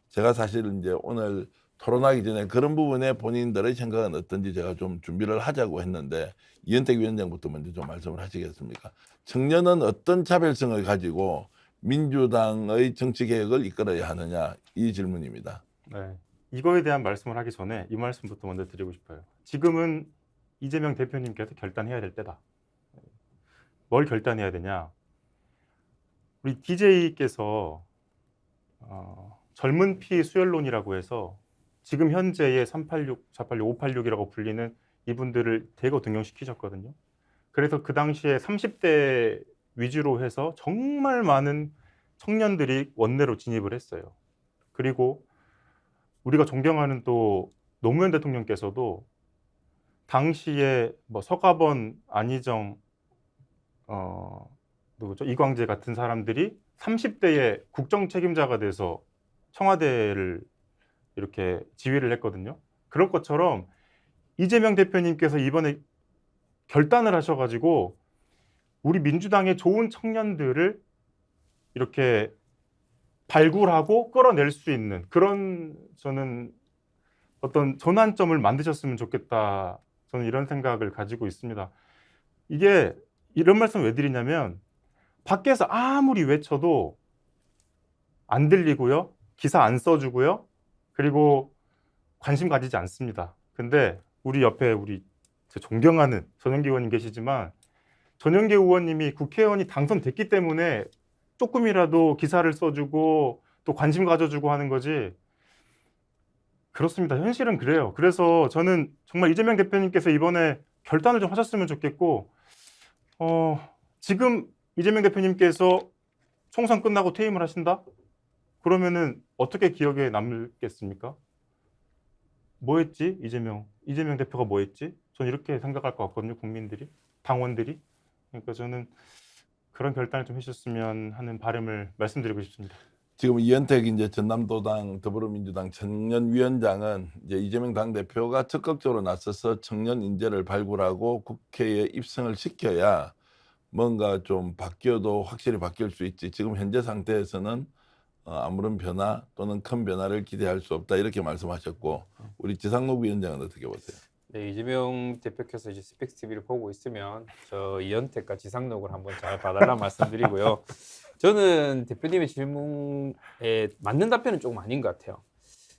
제가 사실 이제 오늘 토론하기 전에 그런 부분에 본인들의 생각은 어떤지 제가 좀 준비를 하자고 했는데 이현택 위원장부터 먼저 좀 말씀을 하시겠습니까? 청년은 어떤 차별성을 가지고 민주당의 정치 개혁을 이끌어야 하느냐 이 질문입니다. 네. 이거에 대한 말씀을 하기 전에 이 말씀부터 먼저 드리고 싶어요. 지금은 이재명 대표님께서 결단해야 될 때다. 뭘 결단해야 되냐? 우리 DJ께서 젊은 피 수혈론이라고 해서 지금 현재의 386, 486, 586이라고 불리는 이분들을 대거 등용시키셨거든요. 그래서 그 당시에 30대 위주로 해서 정말 많은 청년들이 원내로 진입을 했어요. 그리고 우리가 존경하는 또 노무현 대통령께서도 당시에 뭐 서가번, 안희정, 누구죠? 이광재 같은 사람들이 30대의 국정 책임자가 돼서 청와대를 이렇게 지휘를 했거든요. 그런 것처럼 이재명 대표님께서 이번에 결단을 하셔가지고 우리 민주당의 좋은 청년들을 이렇게 발굴하고 끌어낼 수 있는 그런 저는 어떤 전환점을 만드셨으면 좋겠다. 저는 이런 생각을 가지고 있습니다. 이게 이런 말씀 왜 드리냐면 밖에서 아무리 외쳐도 안 들리고요. 기사 안 써주고요. 그리고 관심 가지지 않습니다. 근데 우리 옆에 우리 존경하는 전영기 의원님 계시지만 전영기 의원님이 국회의원이 당선됐기 때문에 조금이라도 기사를 써주고 또 관심 가져주고 하는 거지. 그렇습니다. 현실은 그래요. 그래서 저는 정말 이재명 대표님께서 이번에 결단을 좀 하셨으면 좋겠고 지금 이재명 대표님께서 총선 끝나고 퇴임을 하신다? 그러면은 어떻게 기억에 남겠습니까? 뭐 했지? 이재명 대표가 뭐 했지? 저는 이렇게 생각할 것 같거든요. 국민들이, 당원들이. 그러니까 저는 그런 결단을 좀 해주셨으면 하는 바람을 말씀드리고 싶습니다. 지금 이현택 이제 전남도당 더불어민주당 청년위원장은 이제 이재명 당대표가 적극적으로 나서서 청년 인재를 발굴하고 국회에 입성을 시켜야 뭔가 좀 바뀌어도 확실히 바뀔 수 있지. 지금 현재 상태에서는 아무런 변화 또는 큰 변화를 기대할 수 없다 이렇게 말씀하셨고 우리 지상록 위원장은 어떻게 보세요? 네, 이재명 대표께서 이제 스펙스 TV를 보고 있으면 저 이현택과 지상록을 한번 잘 봐달라 말씀드리고요. 저는 대표님의 질문에 맞는 답변은 조금 아닌 것 같아요.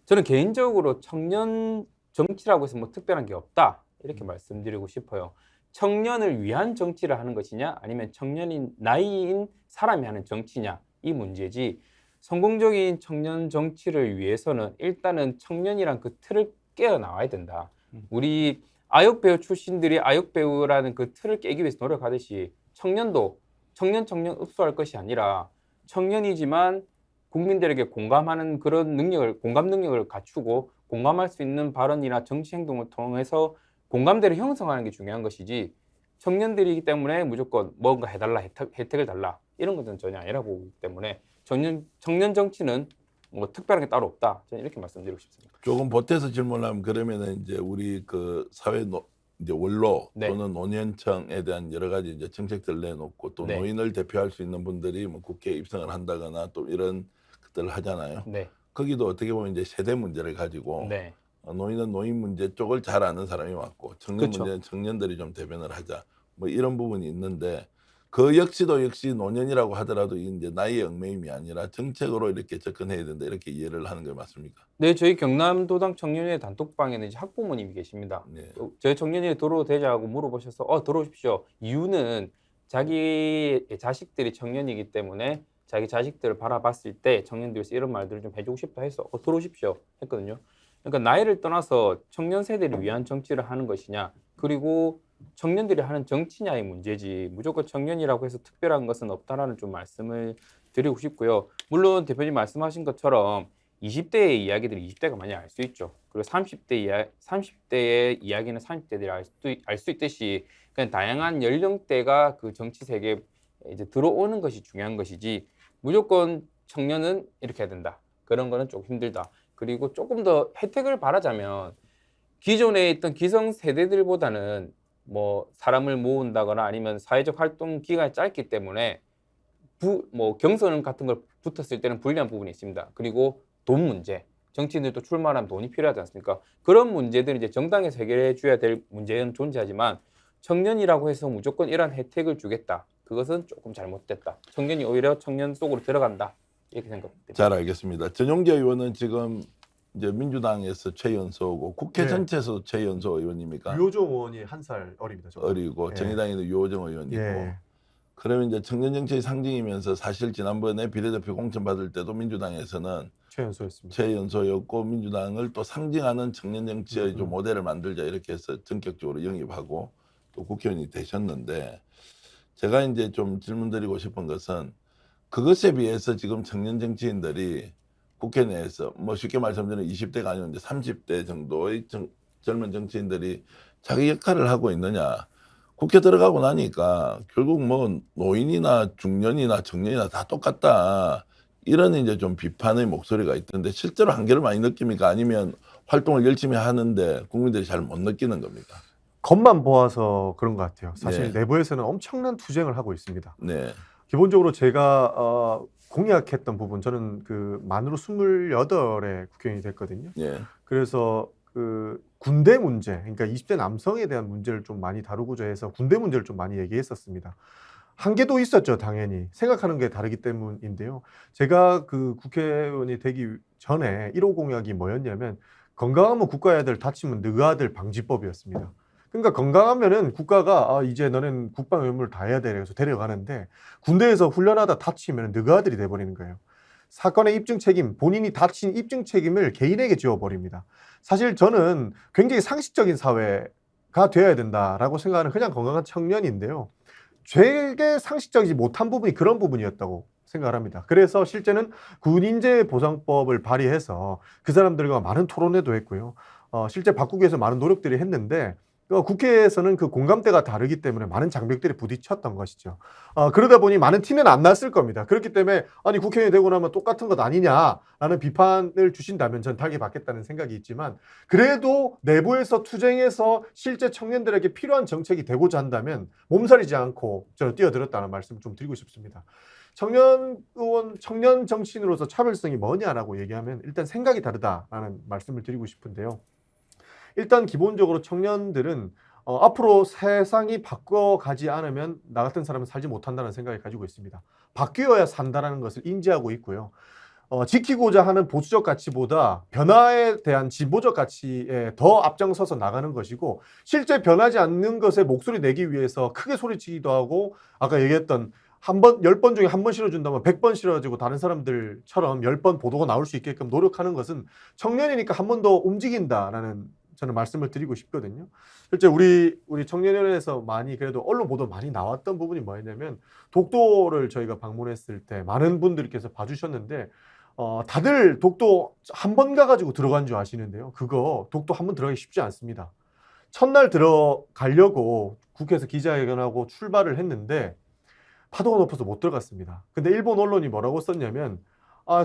저는 개인적으로 청년 정치라고 해서 뭐 특별한 게 없다 이렇게 말씀드리고 싶어요. 청년을 위한 정치를 하는 것이냐 아니면 청년인 나이인 사람이 하는 정치냐 이 문제지 성공적인 청년 정치를 위해서는 일단은 청년이란 그 틀을 깨어 나와야 된다. 우리 아역배우 출신들이 아역배우라는 그 틀을 깨기 위해서 노력하듯이 청년도 청년 흡수할 것이 아니라 청년이지만 국민들에게 공감하는 그런 능력을 공감 능력을 갖추고 공감할 수 있는 발언이나 정치 행동을 통해서 공감대를 형성하는 게 중요한 것이지 청년들이기 때문에 무조건 뭔가 해달라, 혜택을 달라 이런 것은 전혀 아니라고 보기 때문에 청년 정치는 뭐 특별한 게 따로 없다. 저는 이렇게 말씀드리고 싶습니다. 조금 보태서 질문하면 그러면은 이제 우리 그 사회 이제 원로 네. 또는 노년층에 대한 여러 가지 이제 정책들 내놓고 또 네. 노인을 대표할 수 있는 분들이 뭐 국회에 입성을 한다거나 또 이런 것들을 하잖아요. 네, 거기도 어떻게 보면 이제 세대 문제를 가지고 네, 노인은 노인 문제 쪽을 잘 아는 사람이 맞고 청년 그쵸. 문제는 청년들이 좀 대변을 하자 뭐 이런 부분이 있는데 그 역시도 역시 노년이라고 하더라도 이제 나이의 얽매임이 아니라 정책으로 이렇게 접근해야 된다 이렇게 이해를 하는 게 맞습니까? 네, 저희 경남도당 청년회 단톡방에는 이제 학부모님이 계십니다. 네. 저희 청년회 들어도 되냐고 물어보셔서 들어오십시오. 이유는 자기 자식들이 청년이기 때문에 자기 자식들을 바라봤을 때 청년들에서 이런 말들을 좀 해주고 싶다 해서 들어오십시오 했거든요. 그러니까 나이를 떠나서 청년 세대를 위한 정치를 하는 것이냐 그리고 청년들이 하는 정치냐의 문제지 무조건 청년이라고 해서 특별한 것은 없다라는 좀 말씀을 드리고 싶고요. 물론 대표님 말씀하신 것처럼 20대의 이야기들이 20대가 많이 알 수 있죠. 그리고 30대의 이야기는 30대들이 알 수 있듯이 그냥 다양한 연령대가 그 정치 세계에 이제 들어오는 것이 중요한 것이지 무조건 청년은 이렇게 해야 된다. 그런 거는 조금 힘들다. 그리고 조금 더 혜택을 바라자면 기존에 있던 기성 세대들보다는 뭐 사람을 모은다거나 아니면 사회적 활동 기간이 짧기 때문에 뭐 경선 같은 걸 붙었을 때는 불리한 부분이 있습니다. 그리고 돈 문제, 정치인들도 출마하면 돈이 필요하지 않습니까? 그런 문제들은 이제 정당에서 해결해 줘야 될 문제는 존재하지만 청년이라고 해서 무조건 이런 혜택을 주겠다. 그것은 조금 잘못됐다. 청년이 오히려 청년 속으로 들어간다. 이렇게 생각됩니다. 잘 알겠습니다. 전용기 의원은 지금 이제 민주당에서 최연소고 국회 네. 전체에서 최연소 의원입니까? 유호정 의원이 한 살 어립니다. 저보다. 어리고 예. 정의당에는 유호정 의원이고 예. 그러면 이제 청년 정치의 상징이면서 사실 지난번에 비례대표 공천 받을 때도 민주당에서는 최연소였습니다. 최연소였고 민주당을 또 상징하는 청년 정치의 좀 모델을 만들자 이렇게 해서 전격적으로 영입하고 또 국회의원이 되셨는데 제가 이제 좀 질문드리고 싶은 것은 그것에 비해서 지금 청년 정치인들이 국회 내에서 뭐 쉽게 말씀드리면 20대가 아니면 이제 30대 정도의 젊은 정치인들이 자기 역할을 하고 있느냐. 국회 들어가고 나니까 결국 뭐 노인이나 중년이나 청년이나 다 똑같다. 이런 이제 좀 비판의 목소리가 있던데 실제로 한계를 많이 느낍니까? 아니면 활동을 열심히 하는데 국민들이 잘 못 느끼는 겁니까? 겉만 보아서 그런 것 같아요. 사실 네. 내부에서는 엄청난 투쟁을 하고 있습니다. 네. 기본적으로 제가 공약했던 부분, 저는 그 만으로 28의 국회의원이 됐거든요. 예. 그래서 그 군대 문제, 그러니까 20대 남성에 대한 문제를 좀 많이 다루고자 해서 군대 문제를 좀 많이 얘기했었습니다. 한계도 있었죠, 당연히. 생각하는 게 다르기 때문인데요. 제가 그 국회의원이 되기 전에 1호 공약이 뭐였냐면 건강하면 국가애들 다치면 너가 아들 방지법이었습니다. 그러니까 건강하면은 국가가 이제 너는 국방 의무를 다해야 돼. 그래서 데려가는데 군대에서 훈련하다 다치면 너가 아들이 돼버리는 거예요. 사건의 입증 책임, 본인이 다친 입증 책임을 개인에게 지워버립니다. 사실 저는 굉장히 상식적인 사회가 되어야 된다라고 생각하는 그냥 건강한 청년인데요. 되게 상식적이지 못한 부분이 그런 부분이었다고 생각을 합니다. 그래서 실제는 군인재 보상법을 발의해서 그 사람들과 많은 토론회도 했고요. 실제 바꾸기 위해서 많은 노력들이 했는데 국회에서는 그 공감대가 다르기 때문에 많은 장벽들이 부딪혔던 것이죠. 그러다 보니 많은 티는 안 났을 겁니다. 그렇기 때문에 아니 국회의원이 되고 나면 똑같은 것 아니냐라는 비판을 주신다면 전 달게 받겠다는 생각이 있지만 그래도 내부에서 투쟁해서 실제 청년들에게 필요한 정책이 되고자 한다면 몸살이지 않고 저는 뛰어들었다는 말씀을 좀 드리고 싶습니다. 청년 의원, 청년 정치인으로서 차별성이 뭐냐라고 얘기하면 일단 생각이 다르다라는 말씀을 드리고 싶은데요. 일단 기본적으로 청년들은 앞으로 세상이 바꿔가지 않으면 나 같은 사람은 살지 못한다는 생각을 가지고 있습니다. 바뀌어야 산다는 것을 인지하고 있고요. 지키고자 하는 보수적 가치보다 변화에 대한 진보적 가치에 더 앞장서서 나가는 것이고 실제 변하지 않는 것에 목소리 내기 위해서 크게 소리치기도 하고 아까 얘기했던 10번 중에 한 번 실어준다면 100번 실어지고 다른 사람들처럼 10번 보도가 나올 수 있게끔 노력하는 것은 청년이니까 한 번 더 움직인다라는 저는 말씀을 드리고 싶거든요. 실제 우리 청년연에서 많이 그래도 언론 보도 많이 나왔던 부분이 뭐였냐면 독도를 저희가 방문했을 때 많은 분들께서 봐주셨는데 다들 독도 한 번 가가지고 들어간 줄 아시는데요. 그거 독도 한 번 들어가기 쉽지 않습니다. 첫날 들어가려고 국회에서 기자회견하고 출발을 했는데 파도가 높아서 못 들어갔습니다. 근데 일본 언론이 뭐라고 썼냐면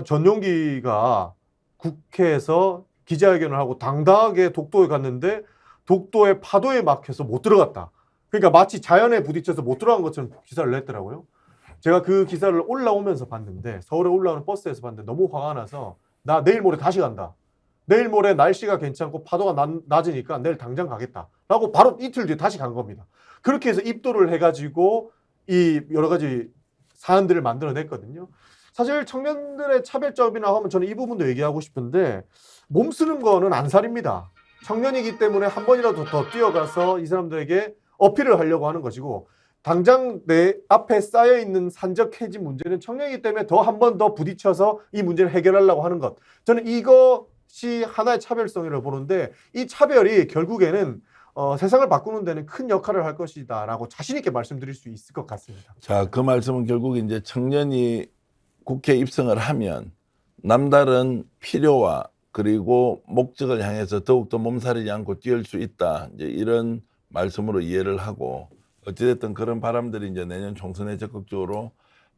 전용기가 국회에서 기자회견을 하고 당당하게 독도에 갔는데 독도의 파도에 막혀서 못 들어갔다. 그러니까 마치 자연에 부딪혀서 못 들어간 것처럼 기사를 냈더라고요. 제가 그 기사를 올라오면서 봤는데 서울에 올라오는 버스에서 봤는데 너무 화가 나서 나 내일 모레 다시 간다. 내일 모레 날씨가 괜찮고 파도가 낮으니까 내일 당장 가겠다. 라고 바로 이틀 뒤에 다시 간 겁니다. 그렇게 해서 입도를 해가지고 이 여러 가지 사안들을 만들어냈거든요. 사실 청년들의 차별점이나 하면 저는 이 부분도 얘기하고 싶은데 몸 쓰는 거는 안 살입니다. 청년이기 때문에 한 번이라도 더 뛰어가서 이 사람들에게 어필을 하려고 하는 것이고 당장 내 앞에 쌓여있는 산적 해지 문제는 청년이기 때문에 더 한 번 더 부딪혀서 이 문제를 해결하려고 하는 것. 저는 이것이 하나의 차별성이라고 보는데 이 차별이 결국에는 세상을 바꾸는 데는 큰 역할을 할 것이다 라고 자신 있게 말씀드릴 수 있을 것 같습니다. 자, 그 말씀은 결국 이제 청년이 국회 입성을 하면 남다른 필요와 그리고 목적을 향해서 더욱더 몸살이지 않고 뛰어올 수 있다. 이제 이런 말씀으로 이해를 하고 어찌됐든 그런 바람들이 이제 내년 총선에 적극적으로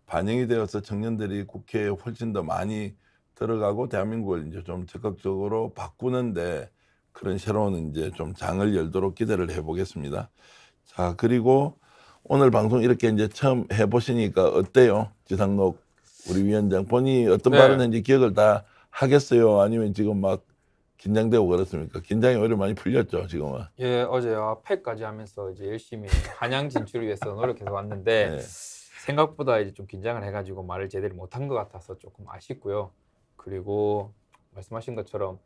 반영이 되어서 청년들이 국회에 훨씬 더 많이 들어가고 대한민국을 이제 좀 적극적으로 바꾸는데 그런 새로운 이제 좀 장을 열도록 기대를 해보겠습니다. 자, 그리고 오늘 방송 이렇게 이제 처음 해보시니까 어때요? 지상록 우리 위원장 본인이 어떤 네. 발언했는지 기억을 다 하겠어요? 아니면 지금 막 긴장되고 그렇습니까? 긴장이 오히려 많이 풀렸죠, 지금은. 예, 어제요 팩까지 하면서 이제 열심히 한양 진출을 위해서 노력해서 왔는데 네. 생각보다 이제 좀 긴장을 해가지고 말을 제대로 못한 것 같아서 조금 아쉽고요. 그리고 말씀하신 것처럼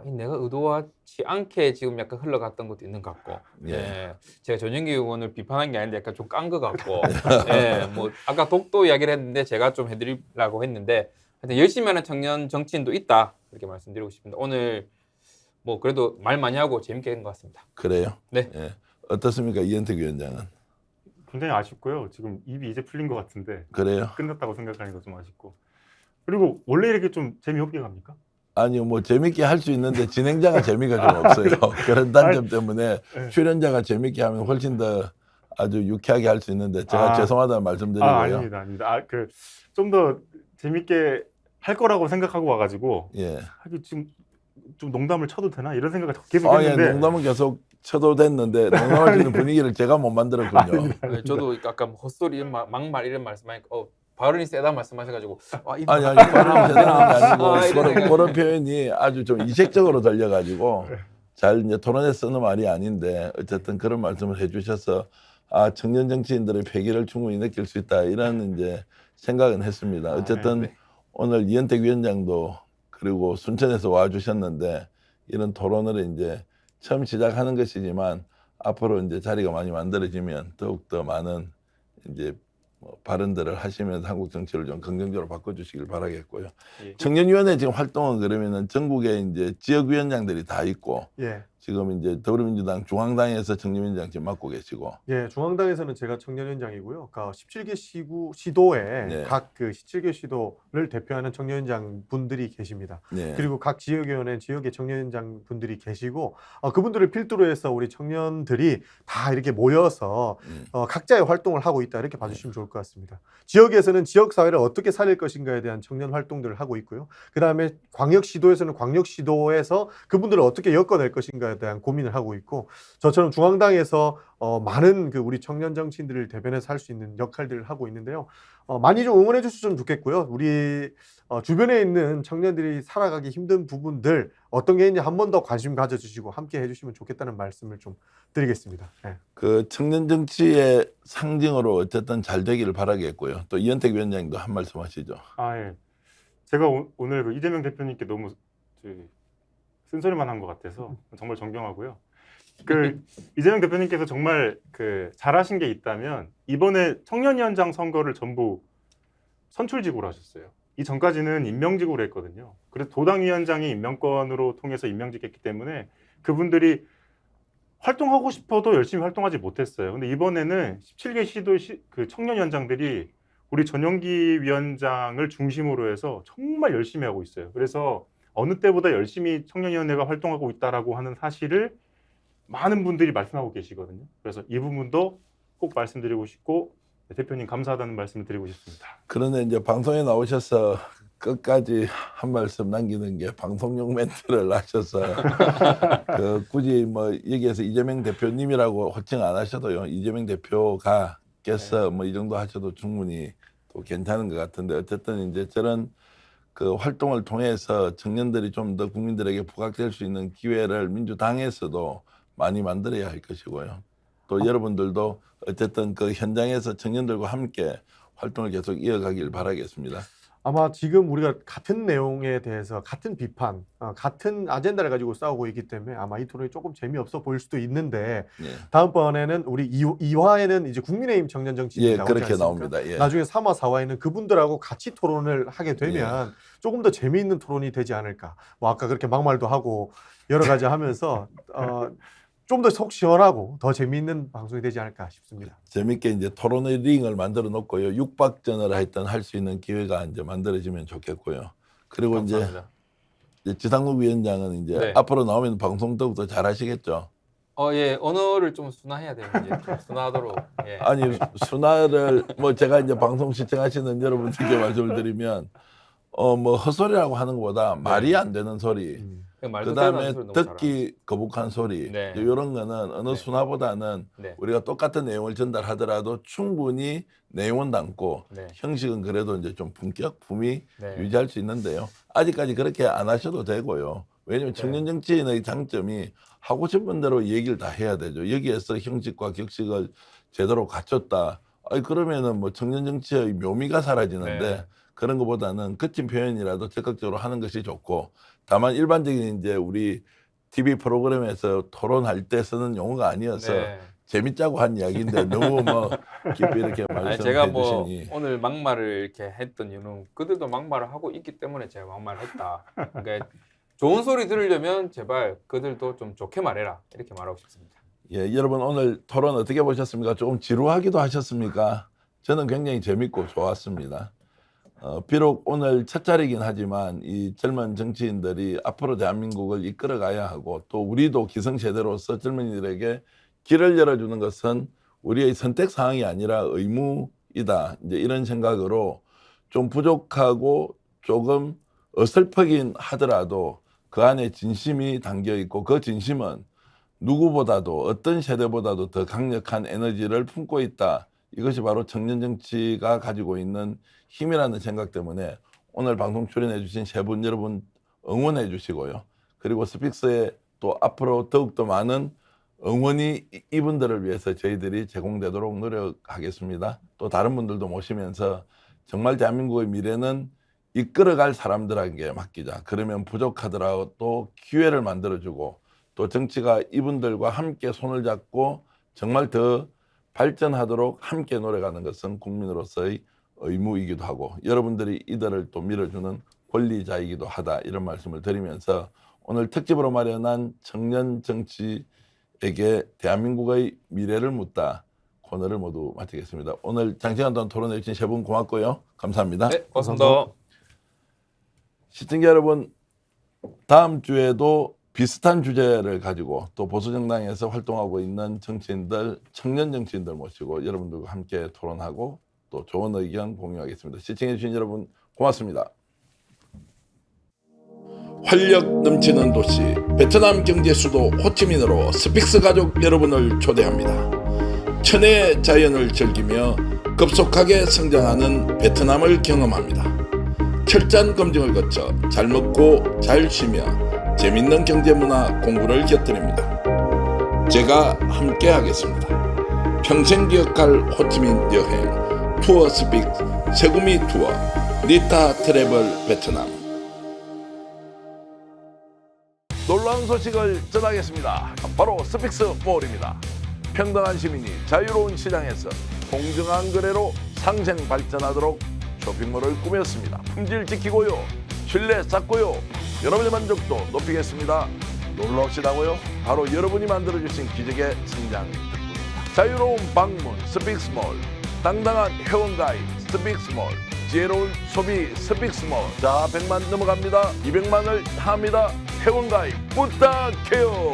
내가 의도하지 않게 지금 약간 흘러갔던 것도 있는 것 같고, 예. 예, 제가 전용기 의원을 비판한 게 아닌데 약간 좀 깐 것 같고, 예, 뭐 아까 독도 이야기를 했는데 제가 좀 해드리려고 했는데 하여튼 열심히 하는 청년 정치인도 있다 이렇게 말씀드리고 싶은데 오늘 뭐 그래도 말 많이 하고 재밌게 한 것 같습니다. 그래요? 네. 예. 어떻습니까, 이현택 위원장은? 굉장히 아쉽고요. 지금 입이 이제 풀린 것 같은데 그래요? 끝났다고 생각하니까 좀 아쉽고. 그리고 원래 이렇게 좀 재미없게 갑니까? 아니요, 뭐 재밌게 할 수 있는데 진행자가 재미가 좀 없어요. 그런 단점 때문에 네. 출연자가 재밌게 하면 훨씬 더 아주 유쾌하게 할 수 있는데 제가 죄송하다는 말씀드리고요. 아닙니다. 좀 더 재밌게 할 거라고 생각하고 와가지고 예. 하기 지금 좀 농담을 쳐도 되나 이런 생각을 계속 예, 했는데 농담은 계속 쳐도 됐는데 농담할 수 있는 분위기를 제가 못 만들었군요. 네, 저도 아까 뭐 헛소리 막말 이런 말씀하니까 발언이 세다 말씀하셔가지고 아니 발음이 제대로 된 게 이런 아니고 그런 표현이 아주 좀 이색적으로 들려가지고 잘 이제 토론에 쓰는 말이 아닌데 어쨌든 그런 말씀을 해주셔서 청년 정치인들의 패기를 충분히 느낄 수 있다 이런 이제 생각은 했습니다. 어쨌든 네. 오늘 이현택 위원장도 그리고 순천에서 와주셨는데 이런 토론을 이제 처음 시작하는 것이지만 앞으로 이제 자리가 많이 만들어지면 더욱 더 많은 이제 발언들을 하시면서 한국 정치를 좀 긍정적으로 바꿔주시길 바라겠고요. 예. 청년위원회 지금 활동은 그러면은 전국에 이제 지역위원장들이 다 있고 예. 지금 이제 더불어민주당 중앙당에서 청년위원장 지금 맡고 계시고. 예, 중앙당에서는 제가 청년위원장이고요. 17개 시도에 네. 각 그 17개 시도를 대표하는 청년위원장 분들이 계십니다. 네. 그리고 각 지역위원회 지역의 청년위원장 분들이 계시고 그분들을 필두로 해서 우리 청년들이 다 이렇게 모여서 각자의 활동을 하고 있다 이렇게 봐주시면 좋을 것 같습니다. 지역에서는 지역 사회를 어떻게 살릴 것인가에 대한 청년 활동들을 하고 있고요. 그 다음에 광역시도에서는 광역시도에서 그분들을 어떻게 엮어낼 것인가에 대한 고민을 하고 있고 저처럼 중앙당에서 많은 그 우리 청년 정치인들을 대변해서 할 수 있는 역할들을 하고 있는데요. 많이 좀 응원해 주셨으면 좋겠고요. 우리 주변에 있는 청년들이 살아가기 힘든 부분들 어떤 게 있는지 한 번 더 관심 가져주시고 함께 해주시면 좋겠다는 말씀을 좀 드리겠습니다. 네. 그 청년 정치의 상징으로 어쨌든 잘 되기를 바라겠고요. 또 이현택 위원장님도 한 말씀 하시죠. 예. 제가 오늘 그 이재명 대표님께 너무 쓴소리만 한 것 같아서 정말 존경하고요. 그 이재명 대표님께서 정말 그 잘하신 게 있다면 이번에 청년위원장 선거를 전부 선출직으로 하셨어요. 이 전까지는 임명직으로 했거든요. 그래서 도당위원장이 임명권으로 통해서 임명직했기 때문에 그분들이 활동하고 싶어도 열심히 활동하지 못했어요. 근데 이번에는 17개 시도 그 청년위원장들이 우리 전용기 위원장을 중심으로 해서 정말 열심히 하고 있어요. 그래서 어느 때보다 열심히 청년위원회가 활동하고 있다라고 하는 사실을 많은 분들이 말씀하고 계시거든요. 그래서 이 부분도 꼭 말씀드리고 싶고 대표님 감사하다는 말씀을 드리고 싶습니다. 그런데 이제 방송에 나오셔서 끝까지 한 말씀 남기는 게 방송용 멘트를 하셔서 굳이 뭐 여기에서 이재명 대표님이라고 호칭 안 하셔도요. 이재명 대표가 께서 뭐 이 정도 하셔도 충분히 또 괜찮은 것 같은데 어쨌든 이제 저런 그 활동을 통해서 청년들이 좀 더 국민들에게 부각될 수 있는 기회를 민주당에서도 많이 만들어야 할 것이고요. 또 여러분들도 어쨌든 그 현장에서 청년들과 함께 활동을 계속 이어가길 바라겠습니다. 아마 지금 우리가 같은 내용에 대해서 같은 비판, 같은 아젠다를 가지고 싸우고 있기 때문에 아마 이 토론이 조금 재미없어 보일 수도 있는데 예, 다음번에는 우리 2화에는 이제 국민의힘 청년 정치인이 예 나오지 그렇게 않습니까? 나옵니다. 예. 나중에 3화, 4화에는 그분들하고 같이 토론을 하게 되면 조금 더 재미있는 토론이 되지 않을까. 뭐 아까 그렇게 막말도 하고 여러 가지 하면서 좀 더 속 시원하고 더 재미있는 방송이 되지 않을까 싶습니다. 재밌게 이제 토론의 링을 만들어 놓고요. 육박전을 하여튼 할 수 있는 기회가 이제 만들어지면 좋겠고요. 그리고 감사합니다. 이제 지상국 위원장은 이제 네. 앞으로 나오면 방송 더욱더 잘하시겠죠. 예, 언어를 좀 순화해야 돼요. 이제 좀 순화하도록. 예. 아니 순화를 뭐 제가 이제 방송 시청하시는 여러분들께 말씀을 드리면 뭐 헛소리라고 하는 것보다 말이 안 되는 소리. 말도 그다음에 되는 소리 너무 듣기 거북한 소리 네. 이런 거는 어느 네. 순화보다는 네. 우리가 똑같은 내용을 전달하더라도 충분히 내용은 담고 네. 형식은 그래도 이제 좀 품격, 품위 네. 유지할 수 있는데요. 아직까지 그렇게 안 하셔도 되고요. 왜냐하면 네. 청년 정치인의 장점이 하고 싶은 대로 얘기를 다 해야 되죠. 여기에서 형식과 격식을 제대로 갖췄다. 그러면은 뭐 청년 정치의 묘미가 사라지는데 네. 그런 것보다는 거친 표현이라도 적극적으로 하는 것이 좋고 다만 일반적인 이제 우리 TV 프로그램에서 토론할 때 쓰는 용어가 아니어서 네. 재밌자고 한 이야기인데 너무 뭐 깊이 이렇게 아니, 제가 말씀해 뭐 주시니 오늘 막말을 이렇게 했던 이유는 그들도 막말을 하고 있기 때문에 제가 막말을 했다. 그러니까 좋은 소리 들으려면 제발 그들도 좀 좋게 말해라 이렇게 말하고 싶습니다. 예, 여러분 오늘 토론 어떻게 보셨습니까? 조금 지루하기도 하셨습니까? 저는 굉장히 재밌고 좋았습니다. 비록 오늘 첫 자리긴 하지만 이 젊은 정치인들이 앞으로 대한민국을 이끌어가야 하고 또 우리도 기성세대로서 젊은이들에게 길을 열어주는 것은 우리의 선택 사항이 아니라 의무이다. 이제 이런 생각으로 좀 부족하고 조금 어설프긴 하더라도 그 안에 진심이 담겨 있고 그 진심은 누구보다도 어떤 세대보다도 더 강력한 에너지를 품고 있다. 이것이 바로 청년 정치가 가지고 있는 힘이라는 생각 때문에 오늘 방송 출연해 주신 세 분 여러분 응원해 주시고요. 그리고 스픽스에 또 앞으로 더욱더 많은 응원이 이분들을 위해서 저희들이 제공되도록 노력하겠습니다. 또 다른 분들도 모시면서 정말 대한민국의 미래는 이끌어갈 사람들에게 맡기자. 그러면 부족하더라도 또 기회를 만들어주고 또 정치가 이분들과 함께 손을 잡고 정말 더 발전하도록 함께 노력하는 것은 국민으로서의 의무이기도 하고 여러분들이 이들을 또 밀어주는 권리자이기도 하다 이런 말씀을 드리면서 오늘 특집으로 마련한 청년 정치에게 대한민국의 미래를 묻다 코너를 모두 마치겠습니다. 오늘 장시간 동안 토론해 주신 세 분 고맙고요. 감사합니다. 네, 고맙습니다. 시청자 여러분 다음 주에도 비슷한 주제를 가지고 또 보수정당에서 활동하고 있는 정치인들, 청년 정치인들 모시고 여러분들과 함께 토론하고 또 좋은 의견 공유하겠습니다. 시청해 주신 여러분 고맙습니다. 활력 넘치는 도시 베트남 경제 수도 호치민으로 스픽스 가족 여러분을 초대합니다. 천혜의 자연을 즐기며 급속하게 성장하는 베트남을 경험합니다. 철저한 검증을 거쳐 잘 먹고 잘 쉬며 재밌는 경제문화 공부를 곁들입니다. 제가 함께 하겠습니다. 평생 기억할 호치민 여행 투어 스픽 세구미 투어 니타 트래블 베트남. 놀라운 소식을 전하겠습니다. 바로 스픽스 몰입니다. 평등한 시민이 자유로운 시장에서 공정한 거래로 상생 발전하도록 쇼핑몰을 꾸몄습니다. 품질 지키고요, 신뢰 쌓고요, 여러분의 만족도 높이겠습니다. 놀라우시다고요? 바로 여러분이 만들어주신 기적의 성장 덕분입니다. 자유로운 방문 스픽스몰, 당당한 회원가입 스픽스몰, 지혜로운 소비 스픽스몰. 자, 100만 넘어갑니다. 200만을 합니다. 회원가입 부탁해요.